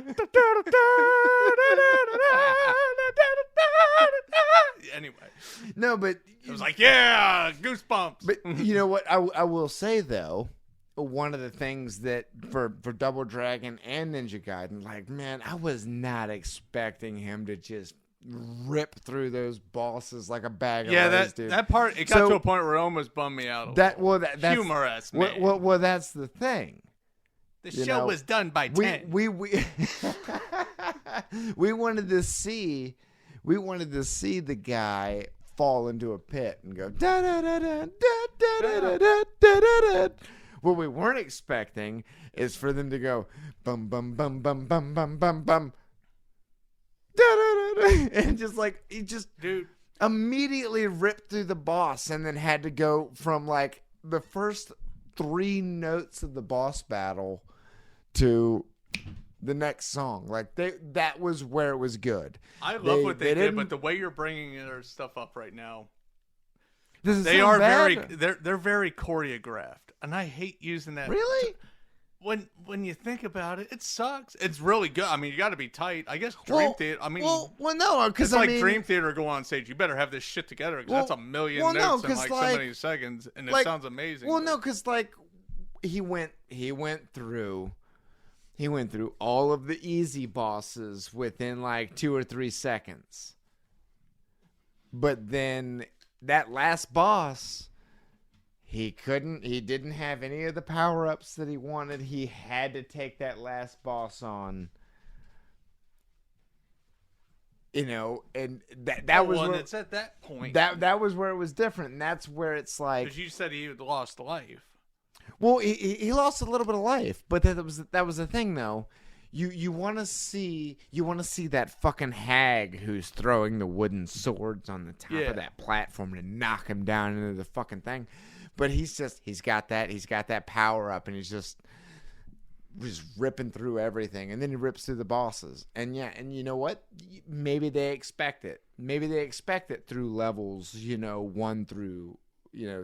Anyway, no, but it was like, yeah, goosebumps. But you know what? I will say though, one of the things that for Double Dragon and Ninja Gaiden, like, man, I was not expecting him to just rip through those bosses like a bag of rice, dude. That part, it got to a point where it almost bummed me out. That's humorous, man. Well, that's the thing. The show was done by 10. We wanted to see the guy fall into a pit and go da da da da da da da da da da. What we weren't expecting is for them to go bum bum bum bum bum bum bum bum. And just like he just immediately ripped through the boss and then had to go from like the first 3 notes of the boss battle to the next song. Like that was where it was good. I love what they did, but the way you're bringing their stuff up right now, they're very choreographed, and I hate using that. Really? When you think about it, it sucks. It's really good. I mean, you got to be tight. I guess Dream Theater. I mean, no, because it's like Dream Theater go on stage. You better have this shit together because that's a million notes in like so many seconds, and it sounds amazing. Well, no, because like he went through all of the easy bosses within like 2 or 3 seconds, but then that last boss. He didn't have any of the power-ups that he wanted. He had to take that last boss on. You know, and that was when it's at that point. That was where it was different, and that's where it's like, because you said he lost life. Well, he lost a little bit of life, but that was the thing though. You want to see that fucking hag who's throwing the wooden swords on the top of that platform to knock him down into the fucking thing. But he's got that power up, and he's just ripping through everything, and then he rips through the bosses. And you know what? Maybe they expect it. Maybe they expect it through levels, 1 through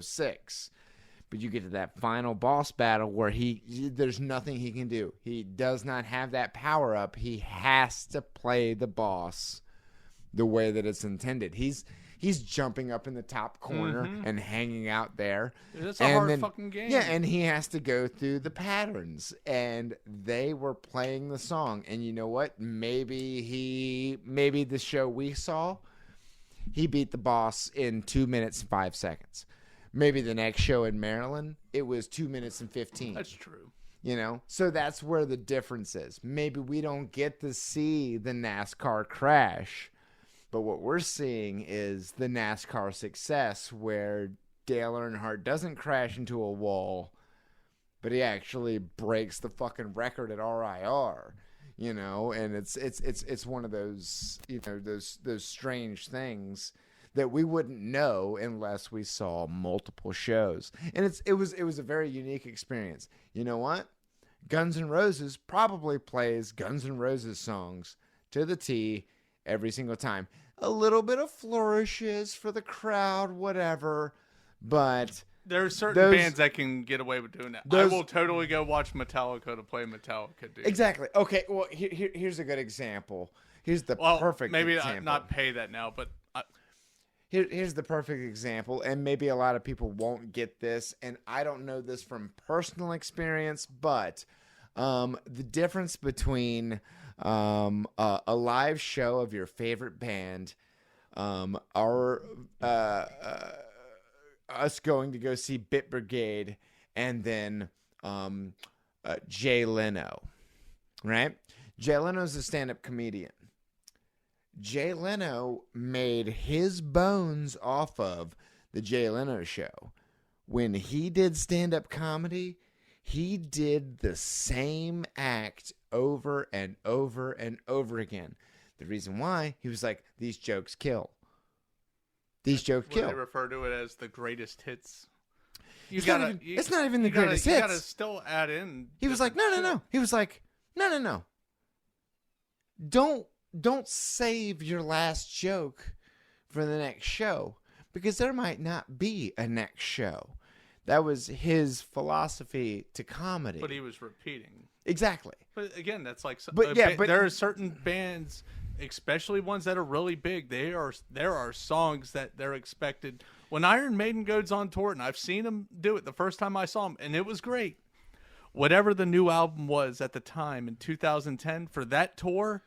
6. But you get to that final boss battle where there's nothing he can do. He does not have that power up. He has to play the boss the way that it's intended. He's jumping up in the top corner and hanging out there. That's a hard fucking game. Yeah, and he has to go through the patterns. And they were playing the song. And you know what? Maybe the show we saw, he beat the boss in 2 minutes and 5 seconds. Maybe the next show in Maryland, it was 2 minutes and 15. That's true. So that's where the difference is. Maybe we don't get to see the NASCAR crash. But what we're seeing is the NASCAR success where Dale Earnhardt doesn't crash into a wall, but he actually breaks the fucking record at RIR, and it's one of those, those strange things that we wouldn't know unless we saw multiple shows. And it was a very unique experience. You know what? Guns N' Roses probably plays Guns N' Roses songs to the T every single time. a little bit of flourishes for the crowd, whatever. But there are certain bands that can get away with doing that. I will totally go watch Metallica to play Metallica, dude. Exactly. Okay, well, here's a good example. Here's the perfect example. Maybe not pay that now, but... Here's the perfect example, and maybe a lot of people won't get this, and I don't know this from personal experience, but the difference between a live show of your favorite band, us going to go see Bit Brigade, and then Jay Leno, right? Jay Leno's a stand-up comedian. Jay Leno made his bones off of the Jay Leno show. When he did stand-up comedy, he did the same act over and over and over again. The reason why, he was like, these jokes kill. These jokes kill. They refer to it as the greatest hits. It's not even the greatest hits. You gotta still add in. He was like, no. He was like, no. Don't save your last joke for the next show, because there might not be a next show. That was his philosophy to comedy. But he was repeating. Exactly. But again, that's like... But there are certain bands, especially ones that are really big, there are songs that they're expected... When Iron Maiden goes on tour, and I've seen them do it the first time I saw them, and it was great. Whatever the new album was at the time in 2010 for that tour...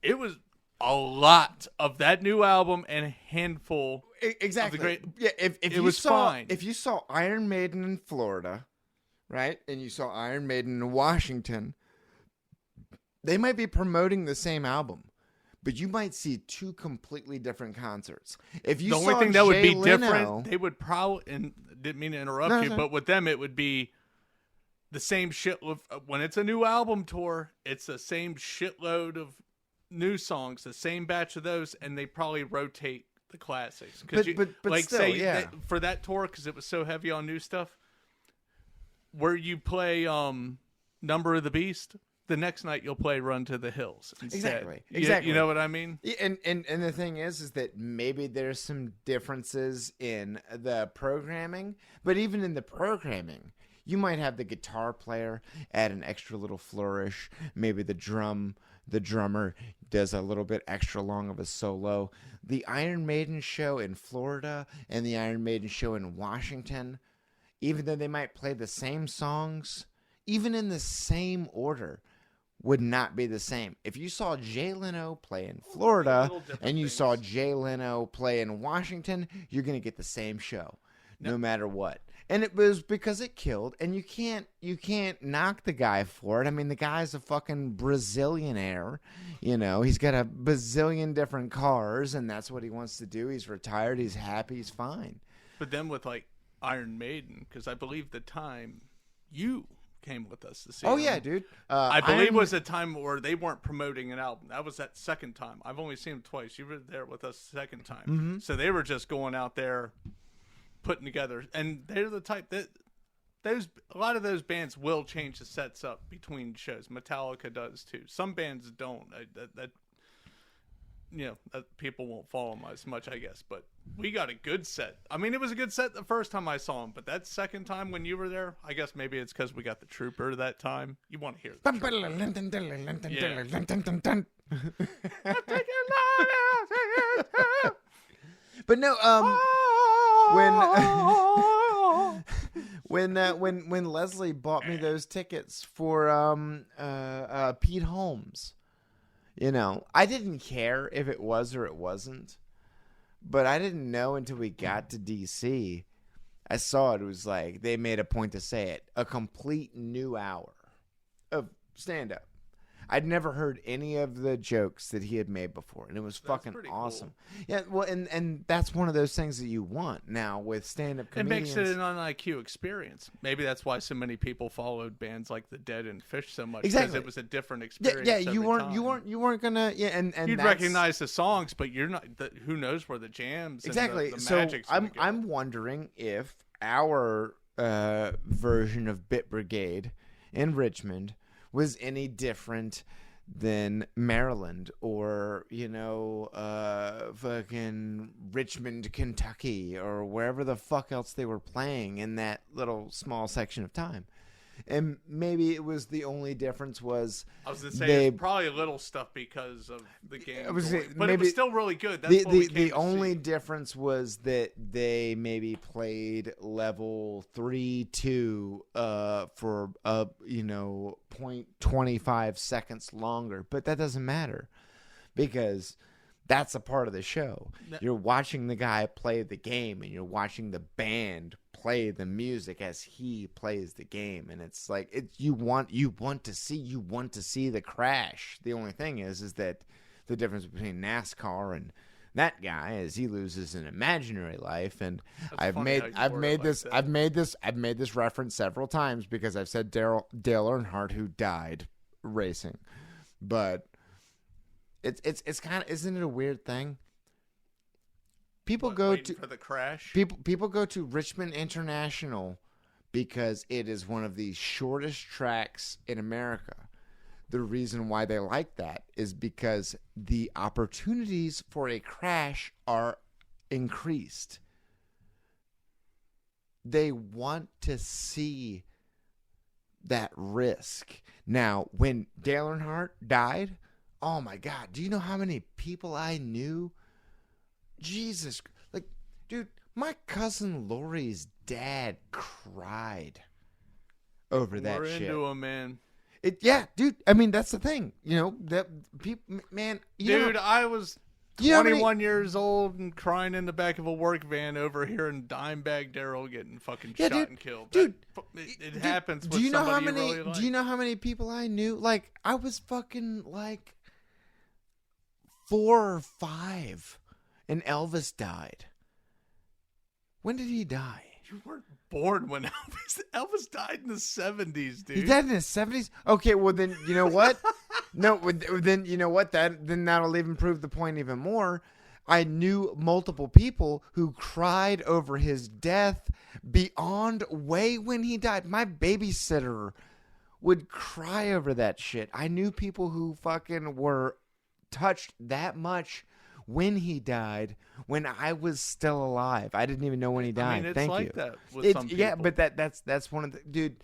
It was a lot of that new album and a handful. Exactly. Of the great. Yeah. If you saw Iron Maiden in Florida, right, and you saw Iron Maiden in Washington, they might be promoting the same album, but you might see two completely different concerts. If you the only thing that would be different, they would probably. And didn't mean to interrupt you, but with them it would be the same shit. When it's a new album tour, it's the same shitload of new songs, the same batch of those, and they probably rotate the classics. But like still, say for that tour, because it was so heavy on new stuff, where you play Number of the Beast, the next night you'll play Run to the Hills instead. Exactly. You know what I mean? And the thing is that maybe there's some differences in the programming, but even in the programming, you might have the guitar player add an extra little flourish, maybe the drummer does a little bit extra long of a solo. The Iron Maiden show in Florida and the Iron Maiden show in Washington, even though they might play the same songs, even in the same order, would not be the same. If you saw Jay Leno play in Florida and you saw Jay Leno play in Washington, you're going to get the same show, no matter what. And it was because it killed, and you can't knock the guy for it. I mean, the guy's a fucking Brazilianaire, you know. He's got a bazillion different cars, and that's what he wants to do. He's retired. He's happy. He's fine. But then with like Iron Maiden, because I believe the time you came with us to see. Oh yeah, dude. I believe it was a time where they weren't promoting an album. That was that second time. I've only seen them twice. You were there with us the second time, so they were just going out there. Putting together, and they're the type that a lot of those bands will change the sets up between shows. Metallica does too. Some bands don't. That people won't follow them as much, I guess. But we got a good set. I mean, it was a good set the first time I saw them, but that second time when you were there, I guess maybe it's because we got the Trooper that time. You want to hear the But no, when Leslie bought me those tickets for Pete Holmes, you know, I didn't care if it was or it wasn't, but I didn't know until we got to DC. I saw it. It was like they made a point to say it, a complete new hour of stand-up. I'd never heard any of the jokes that he had made before, and it was fucking awesome. Cool. Yeah, well, and that's one of those things that you want now with stand-up comedians. It makes it an on-IQ experience. Maybe that's why so many people followed bands like The Dead and Fish so much. Exactly, because it was a different experience. Yeah, you weren't gonna. Yeah, and you'd recognize the songs, but you're not. Who knows where the jams? Exactly. And the so magic's I'm wondering if our version of Bit Brigade in Richmond was any different than Maryland or, fucking Richmond, Kentucky, or wherever the fuck else they were playing in that little small section of time. And maybe it was the only difference was I was going to say it's probably a little stuff because of the game, but it was still really good. That's the only difference was that they maybe played level 3-2 for 0.25 seconds longer, but that doesn't matter because that's a part of the show. You're watching the guy play the game, and you're watching the band play the music as he plays the game, and it's like you want to see the crash. The only thing is that the difference between NASCAR and that guy is he loses an imaginary life. And I've made this reference several times because I've said Dale Earnhardt, who died racing, but it's kind of, isn't it a weird thing? People go to for the crash. People go to Richmond International because it is one of the shortest tracks in America. The reason why they like that is because the opportunities for a crash are increased. They want to see that risk. Now, when Dale Earnhardt died, oh my God, do you know how many people I knew? Jesus, like, dude, my cousin Lori's dad cried over that shit. We're into him, man. Yeah, dude. I mean, that's the thing. That people, man. Dude, I was 21 years old and crying in the back of a work van over here in Dimebag Darrell getting fucking shot and killed. Dude, it happens. Do you know how many? Really like. Do you know how many people I knew? Like, I was fucking like 4 or 5. And Elvis died. When did he die? You weren't born when Elvis died in the 70s, dude. He died in the 70s? Okay, well then, you know what? No, then you know what? Then that'll even prove the point even more. I knew multiple people who cried over his death beyond way when he died. My babysitter would cry over that shit. I knew people who fucking were touched that much when he died, when I was still alive. I didn't even know when he died. I mean, it's Thank like you. that with some people. Yeah, but that's one of the... Dude,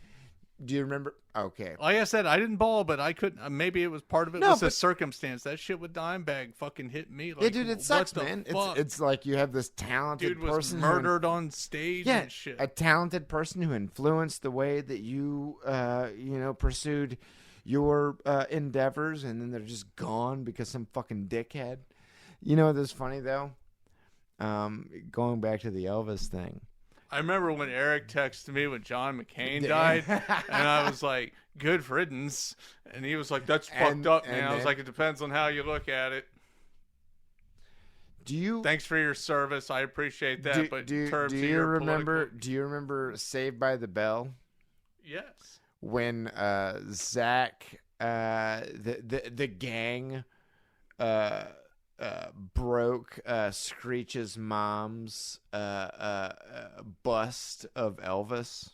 do you remember? Okay. Like I said, I didn't ball, but I couldn't... Maybe it was part of it was a circumstance. That shit with Dimebag fucking hit me. Like, yeah, dude, it sucks, man. It's like you have this talented person... Dude was murdered on stage and shit. A talented person who influenced the way that you, pursued your endeavors, and then they're just gone because some fucking dickhead... You know what's funny, though? Going back to the Elvis thing. I remember when Eric texted me when John McCain died, and I was like, good riddance. And he was like, that's fucked up, man. I was like, it depends on how you look at it. Thanks for your service. I appreciate that. Do you remember Saved by the Bell? Yes. When Zach, the gang... broke Screech's mom's bust of Elvis.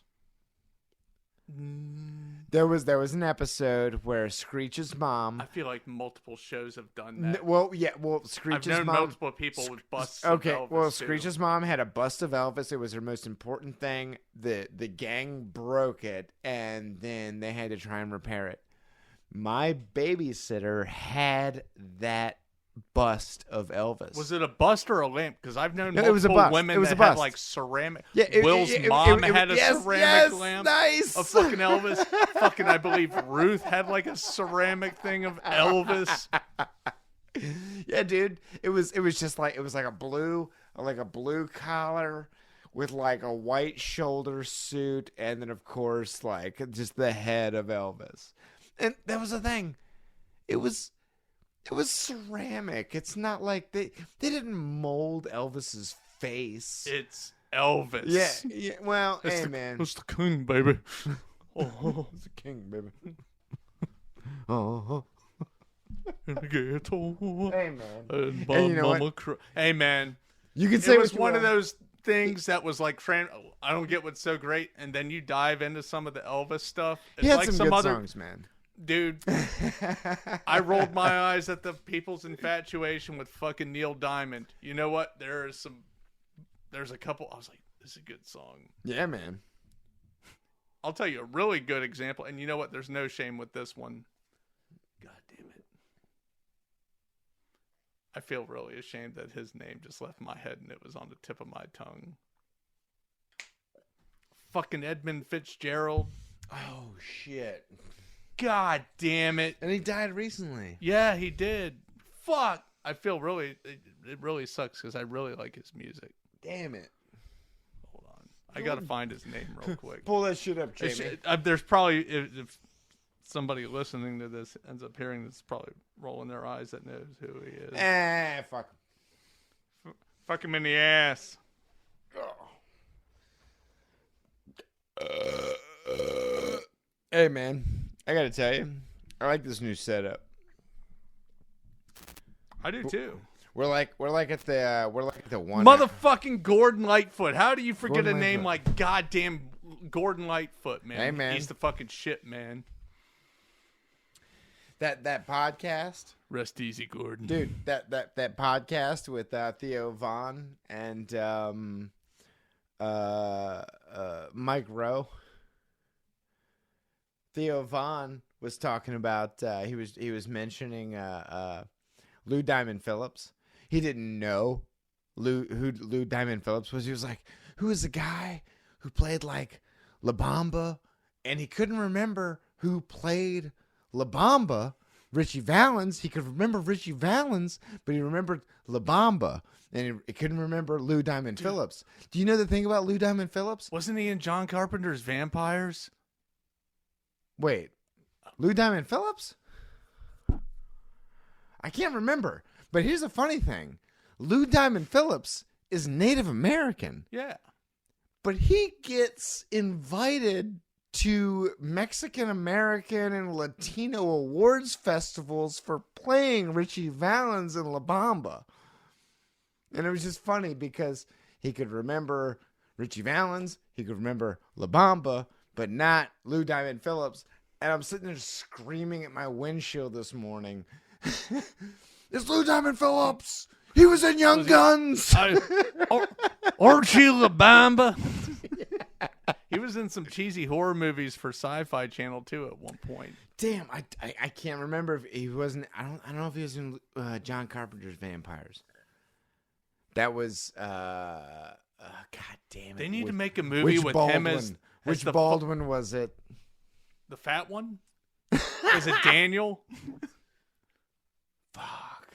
There was an episode where Screech's mom... I feel like multiple shows have done that. Screech's I've known mom... multiple people with busts of Elvis, Screech's mom had a bust of Elvis. It was her most important thing. The gang broke it, and then they had to try and repair it. My babysitter had that bust of Elvis. Was it a bust or a lamp? Because I've known multiple women that had like ceramic. Yeah, Will's mom had a ceramic lamp of fucking Elvis. Fucking, I believe Ruth had like a ceramic thing of Elvis. Yeah, dude. It was just like a blue collar with like a white shoulder suit, and then of course like just the head of Elvis. And that was the thing. It was ceramic. It's not like they didn't mold Elvis's face. It's Elvis. Yeah. Well, man. It's the king, baby. It's the king, baby. Oh. In the ghetto. Hey, man. And you know mama hey, man. You can say it was one of those things that was like, I don't get what's so great, and then you dive into some of the Elvis stuff. He had some good songs, man. Dude, I rolled my eyes at the people's infatuation with fucking Neil Diamond. You know what? There's a couple. I was like, this is a good song. Yeah, man. I'll tell you a really good example. And you know what? There's no shame with this one. God damn it. I feel really ashamed that his name just left my head and it was on the tip of my tongue. Fucking Edmund Fitzgerald. Oh, shit. God damn it. And he died recently. Yeah, he did. Fuck. I feel really, it really sucks because I really like his music. Damn it. Hold on. I got to find his name real quick. Pull that shit up, Jamie. There's probably, if somebody listening to this ends up hearing this, probably rolling their eyes that knows who he is. Fuck. Fuck him in the ass. Hey, man. I got to tell you, I like this new setup. I do too. We're like at the one motherfucking Gordon Lightfoot. How do you forget Gordon a name Lightfoot. like goddamn Gordon Lightfoot, man? Hey, man. He's the fucking shit, man. that podcast, Rest easy, Gordon. dude. That podcast with Theo Vaughn and Mike Rowe. Theo Vaughn was talking about he was mentioning Lou Diamond Phillips. He didn't know who Lou Diamond Phillips was. He was like, who is the guy who played like La Bamba? And he couldn't remember who played La Bamba. Richie Valens. He could remember Richie Valens, but he remembered La Bamba. And he couldn't remember Lou Diamond Phillips. Do you know the thing about Lou Diamond Phillips? Wasn't he in John Carpenter's Vampires? Wait, Lou Diamond Phillips? I can't remember. But here's the funny thing. Lou Diamond Phillips is Native American. Yeah. But he gets invited to Mexican American and Latino awards festivals for playing Richie Valens and La Bamba. And it was just funny because he could remember Richie Valens, he could remember La Bamba, but not Lou Diamond Phillips. And I'm sitting there screaming at my windshield this morning. It's Lou Diamond Phillips. He was in Young Guns. Archie La Bamba. He was in some cheesy horror movies for Sci-Fi Channel too at one point. Damn, I can't remember if he wasn't. I don't know if he was in John Carpenter's Vampires. That was God damn it. They need to make a movie with him as which the Baldwin was it? The fat one? Is it Daniel? Fuck.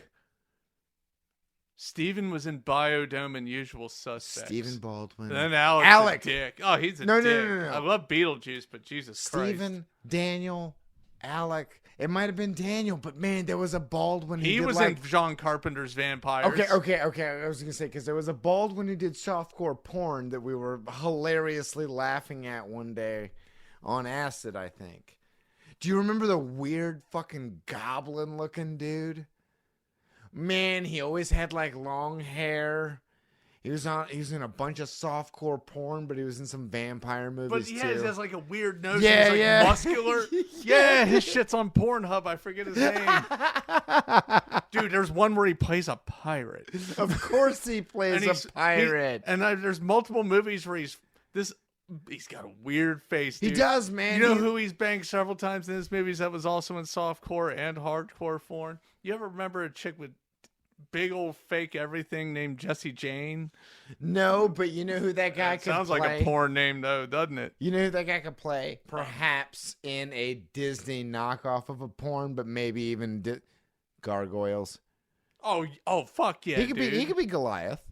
Steven was in Biodome and Usual Suspects. Stephen Baldwin. And then Alec. A dick. Oh, he's a dick. No. I love Beetlejuice, but Jesus Christ. Steven, Daniel, Alec. It might have been Daniel, but man, there was a Baldwin. He was in John Carpenter's Vampires. Okay. I was gonna say because there was a Baldwin who did softcore porn that we were hilariously laughing at one day on acid, I think. Do you remember the weird fucking goblin looking dude? Man, he always had like long hair. He was in a bunch of softcore porn, but he was in some vampire movies too. But he has like a weird nose. Yeah, he's like muscular. Yeah, his shit's on Pornhub. I forget his name. Dude, there's one where he plays a pirate. Of course he plays a pirate. There's multiple movies where he's got a weird face, dude. He does, man. You know who he's banged several times in his movies that was also in softcore and hardcore porn? You ever remember a chick with big old fake everything named Jessie Jane? No, but you know who that guy could play? Sounds like a porn name, though, doesn't it? You know who that guy could play? Perhaps in a Disney knockoff of a porn, but maybe even Gargoyles. Oh, fuck yeah, He could be Goliath.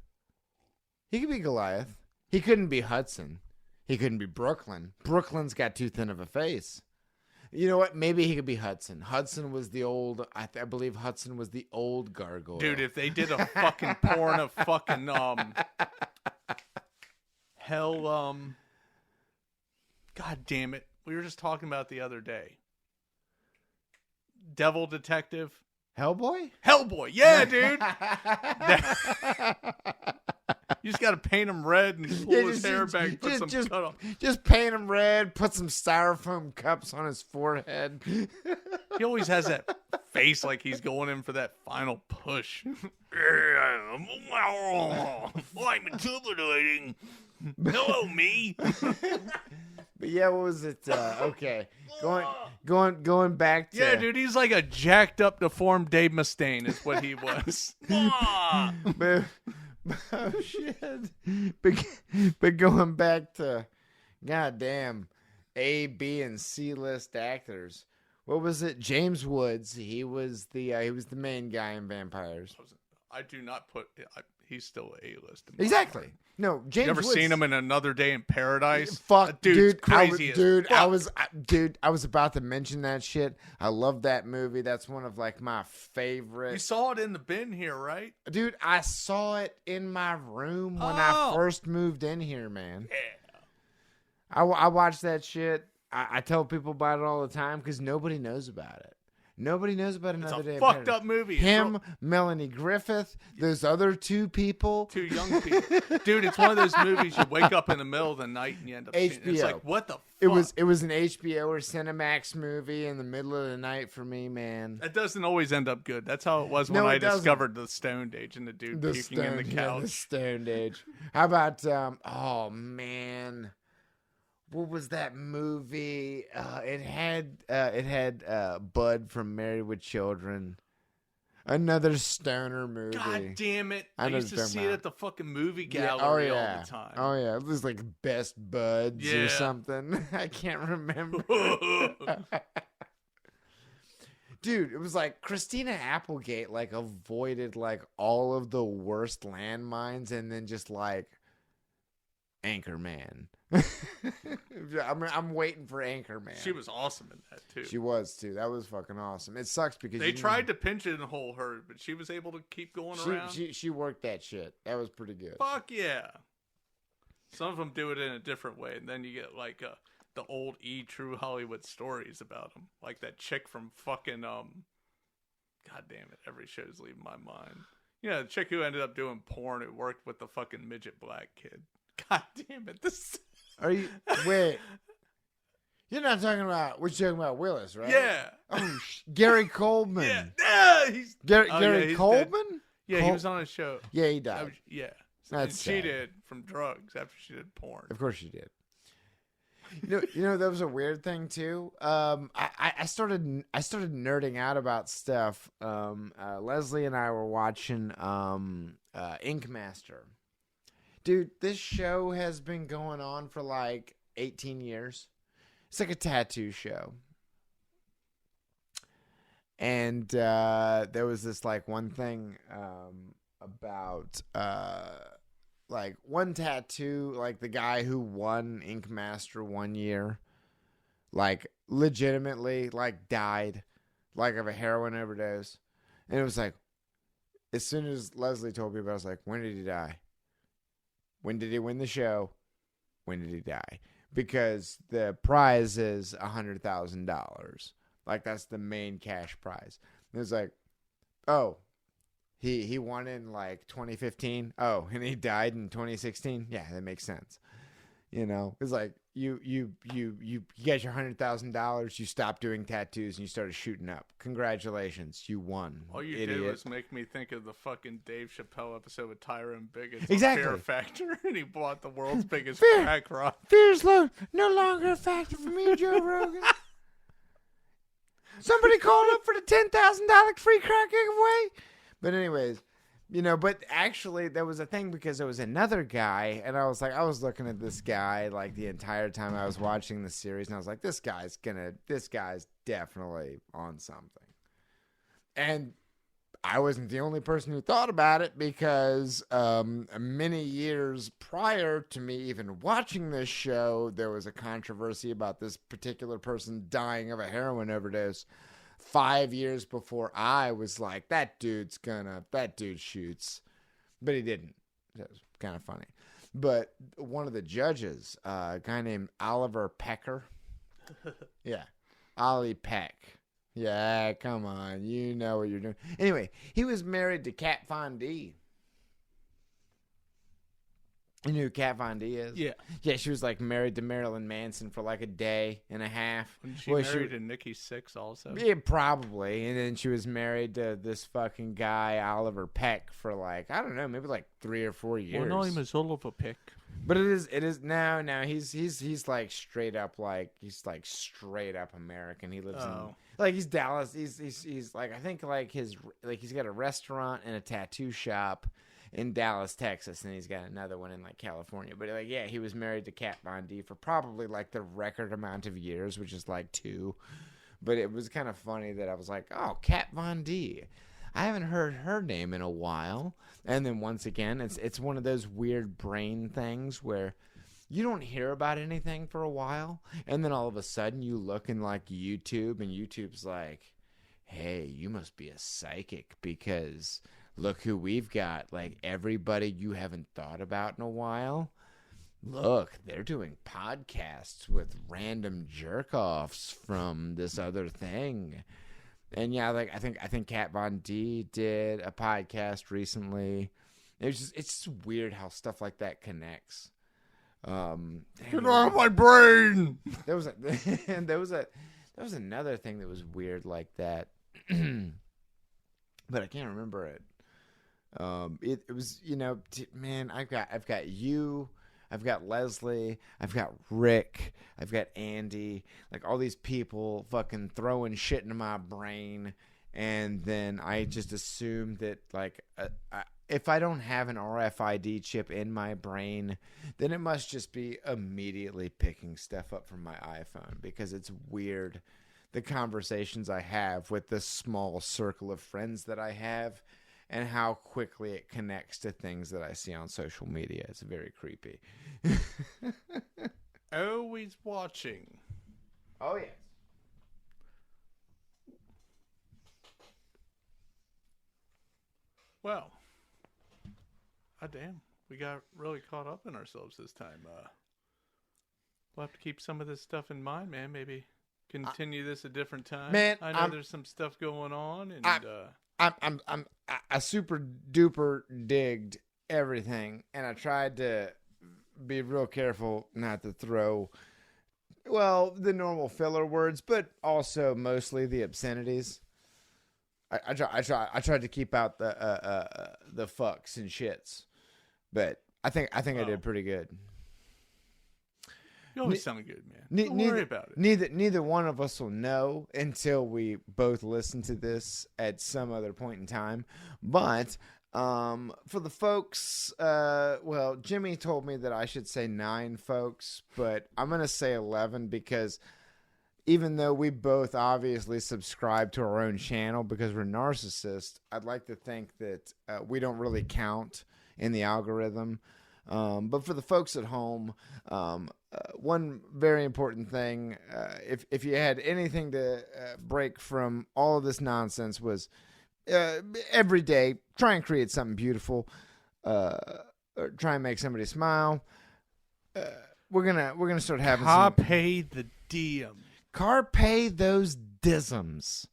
He could be Goliath. He couldn't be Hudson. He couldn't be Brooklyn. Brooklyn's got too thin of a face. You know what? Maybe he could be Hudson. Hudson was the old. I believe Hudson was the old gargoyle. Dude, if they did a fucking porn of fucking God damn it! We were just talking about it the other day. Devil Detective. Hellboy. Yeah, dude. You just got to paint him red and pull his hair back, put some cut off. Just paint him red, put some styrofoam cups on his forehead. He always has that face like he's going in for that final push. I'm intimidating. Hello, me. But yeah, what was it? Okay, going back to yeah, dude, he's like a jacked up, deformed Dave Mustaine is what he was. but, oh shit! But going back to goddamn A, B, and C list actors. What was it? James Woods. He was the main guy in Vampires. I do not put. He's still A-list. Exactly. No, James. You ever Woods, seen him in Another Day in Paradise? Fuck, dude, crazy. I was about to mention that shit. I love that movie. That's one of like my favorite. You saw it in the bin here, right? Dude, I saw it in my room when I first moved in here, man. Yeah. I watched that shit. I tell people about it all the time because nobody knows about it. Nobody knows about Another Day in Paradise. Fucked up movie. Him, Melanie Griffith, those other two people. Two young people. Dude, it's one of those movies you wake up in the middle of the night and you end up seeing it. It's like, what the fuck? It was an HBO or Cinemax movie in the middle of the night for me, man. That doesn't always end up good. That's how it was when I discovered the Stoned Age and the dude puking in the couch. Yeah, the Stoned Age. How about, oh, man. What was that movie? It had Bud from Married with Children. Another stoner movie. God damn it. I used to see it at the fucking movie gallery all the time. Oh, yeah. It was like Best Buds or something. I can't remember. Dude, it was like Christina Applegate like avoided like all of the worst landmines and then just like Anchorman. I'm waiting for Anchorman. She was awesome in that too. She was too. That was fucking awesome. It sucks because they tried to pigeonhole her, but she was able to keep going around. She worked that shit. That was pretty good. Fuck yeah. Some of them do it in a different way, and then you get like the old True Hollywood stories about them, like that chick from fucking God damn it, every show's leaving my mind. Yeah, the chick who ended up doing porn who worked with the fucking midget black kid. God damn it! Are you wait? You're not talking about. We're talking about Willis, right? Yeah. Oh, Gary Coleman. Yeah. He's Gary Coleman. Dead. Yeah, he was on a show. Yeah, he died. Yeah. That's she did from drugs after she did porn. Of course she did. You know that was a weird thing too. I started nerding out about stuff. Leslie and I were watching Ink Master. Dude, this show has been going on for like 18 years. It's like a tattoo show. And there was this like one thing about like one tattoo, like the guy who won Ink Master one year, like legitimately like died like of a heroin overdose. And it was like, as soon as Leslie told me about it, I was like, when did he die? When did he win the show? When did he die? Because the prize is $100,000. Like, that's the main cash prize. And it was like, oh, he won in, like, 2015? Oh, and he died in 2016? Yeah, that makes sense. You know? It's like, you got your $100,000, you stopped doing tattoos, and you started shooting up. Congratulations, you won. All you did was make me think of the fucking Dave Chappelle episode with Tyrone Biggins. Exactly. Fear Factor, and he bought the world's biggest Fear, crack rock. Fear's no longer a factor for me, Joe Rogan. Somebody called up for the $10,000 free crack giveaway. But anyways, you know, but actually there was a thing because there was another guy, and I was looking at this guy like the entire time I was watching the series, and I was like, this guy's definitely on something. And I wasn't the only person who thought about it because many years prior to me even watching this show, there was a controversy about this particular person dying of a heroin overdose 5 years before I was like, that dude shoots. But he didn't. That was kind of funny. But one of the judges, a guy named Oliver Pecker. Yeah. Ollie Peck. Yeah, come on. You know what you're doing. Anyway, he was married to Kat Von D. You know who Kat Von D is? Yeah. Yeah, she was like married to Marilyn Manson for like a day and a half. Was she married to Nikki Sixx also? Yeah, probably. And then she was married to this fucking guy, Oliver Peck, for like, I don't know, maybe like 3 or 4 years. Well, no, he was Oliver Peck. But it is now he's like straight up American. He lives in like he's Dallas. He's like, I think like he's got a restaurant and a tattoo shop in Dallas, Texas, and he's got another one in like California. But like, yeah, he was married to Kat Von D for probably like the record amount of years, which is like 2. But it was kind of funny that I was like, oh, Kat Von D. I haven't heard her name in a while. And then once again, it's one of those weird brain things where you don't hear about anything for a while, and then all of a sudden you look in like YouTube, and YouTube's like, hey, you must be a psychic because look who we've got. Like everybody you haven't thought about in a while. Look, they're doing podcasts with random jerk-offs from this other thing. And yeah, like I think Kat Von D did a podcast recently. It's just weird how stuff like that connects. Get out of my brain. There was another thing that was weird like that, but I can't remember it. It was, man, I've got you. I've got Leslie, I've got Rick, I've got Andy, like all these people fucking throwing shit into my brain, and then I just assume that like if I don't have an RFID chip in my brain, then it must just be immediately picking stuff up from my iPhone, because it's weird the conversations I have with this small circle of friends that I have, and how quickly it connects to things that I see on social media. It's very creepy. Always watching. Oh, yes. Well, damn, we got really caught up in ourselves this time. We'll have to keep some of this stuff in mind, man. Maybe continue this a different time. Man, I know there's some stuff going on, and I super duper digged everything, and I tried to be real careful not to throw, well, the normal filler words, but also mostly the obscenities. I tried to keep out the fucks and shits, but I think I did pretty good. You always sound good, man. Don't worry about it. Neither one of us will know until we both listen to this at some other point in time. But for the folks, well, Jimmy told me that I should say 9 folks, but I'm going to say 11, because even though we both obviously subscribe to our own channel because we're narcissists, I'd like to think that we don't really count in the algorithm. But for the folks at home, one very important thing, if you had anything to break from all of this nonsense, was every day try and create something beautiful, or try and make somebody smile. We're gonna start having Carpe the diem. Carpe those disms.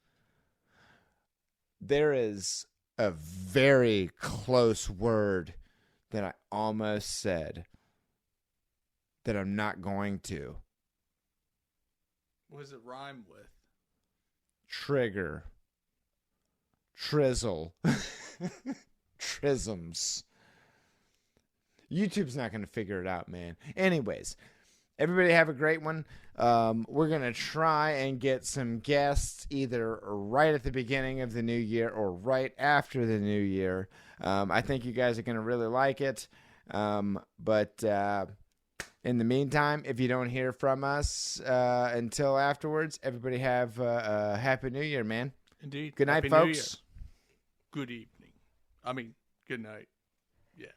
There is a very close word that I almost said that I'm not going to. What does it rhyme with? Trigger. Trizzle. Trisms. YouTube's not going to figure it out, man. Anyways, everybody have a great one. We're going to try and get some guests either right at the beginning of the new year or right after the new year. I think you guys are going to really like it. But in the meantime, if you don't hear from us until afterwards, everybody have a Happy New Year, man. Indeed. Good night, Happy folks. Good evening. I mean, good night. Yeah.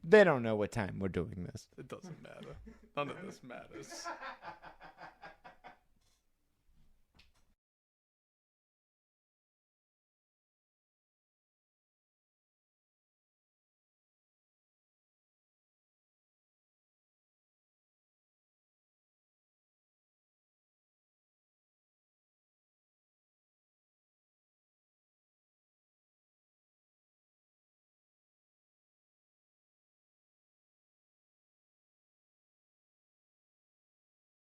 They don't know what time we're doing this. It doesn't matter. None of this matters.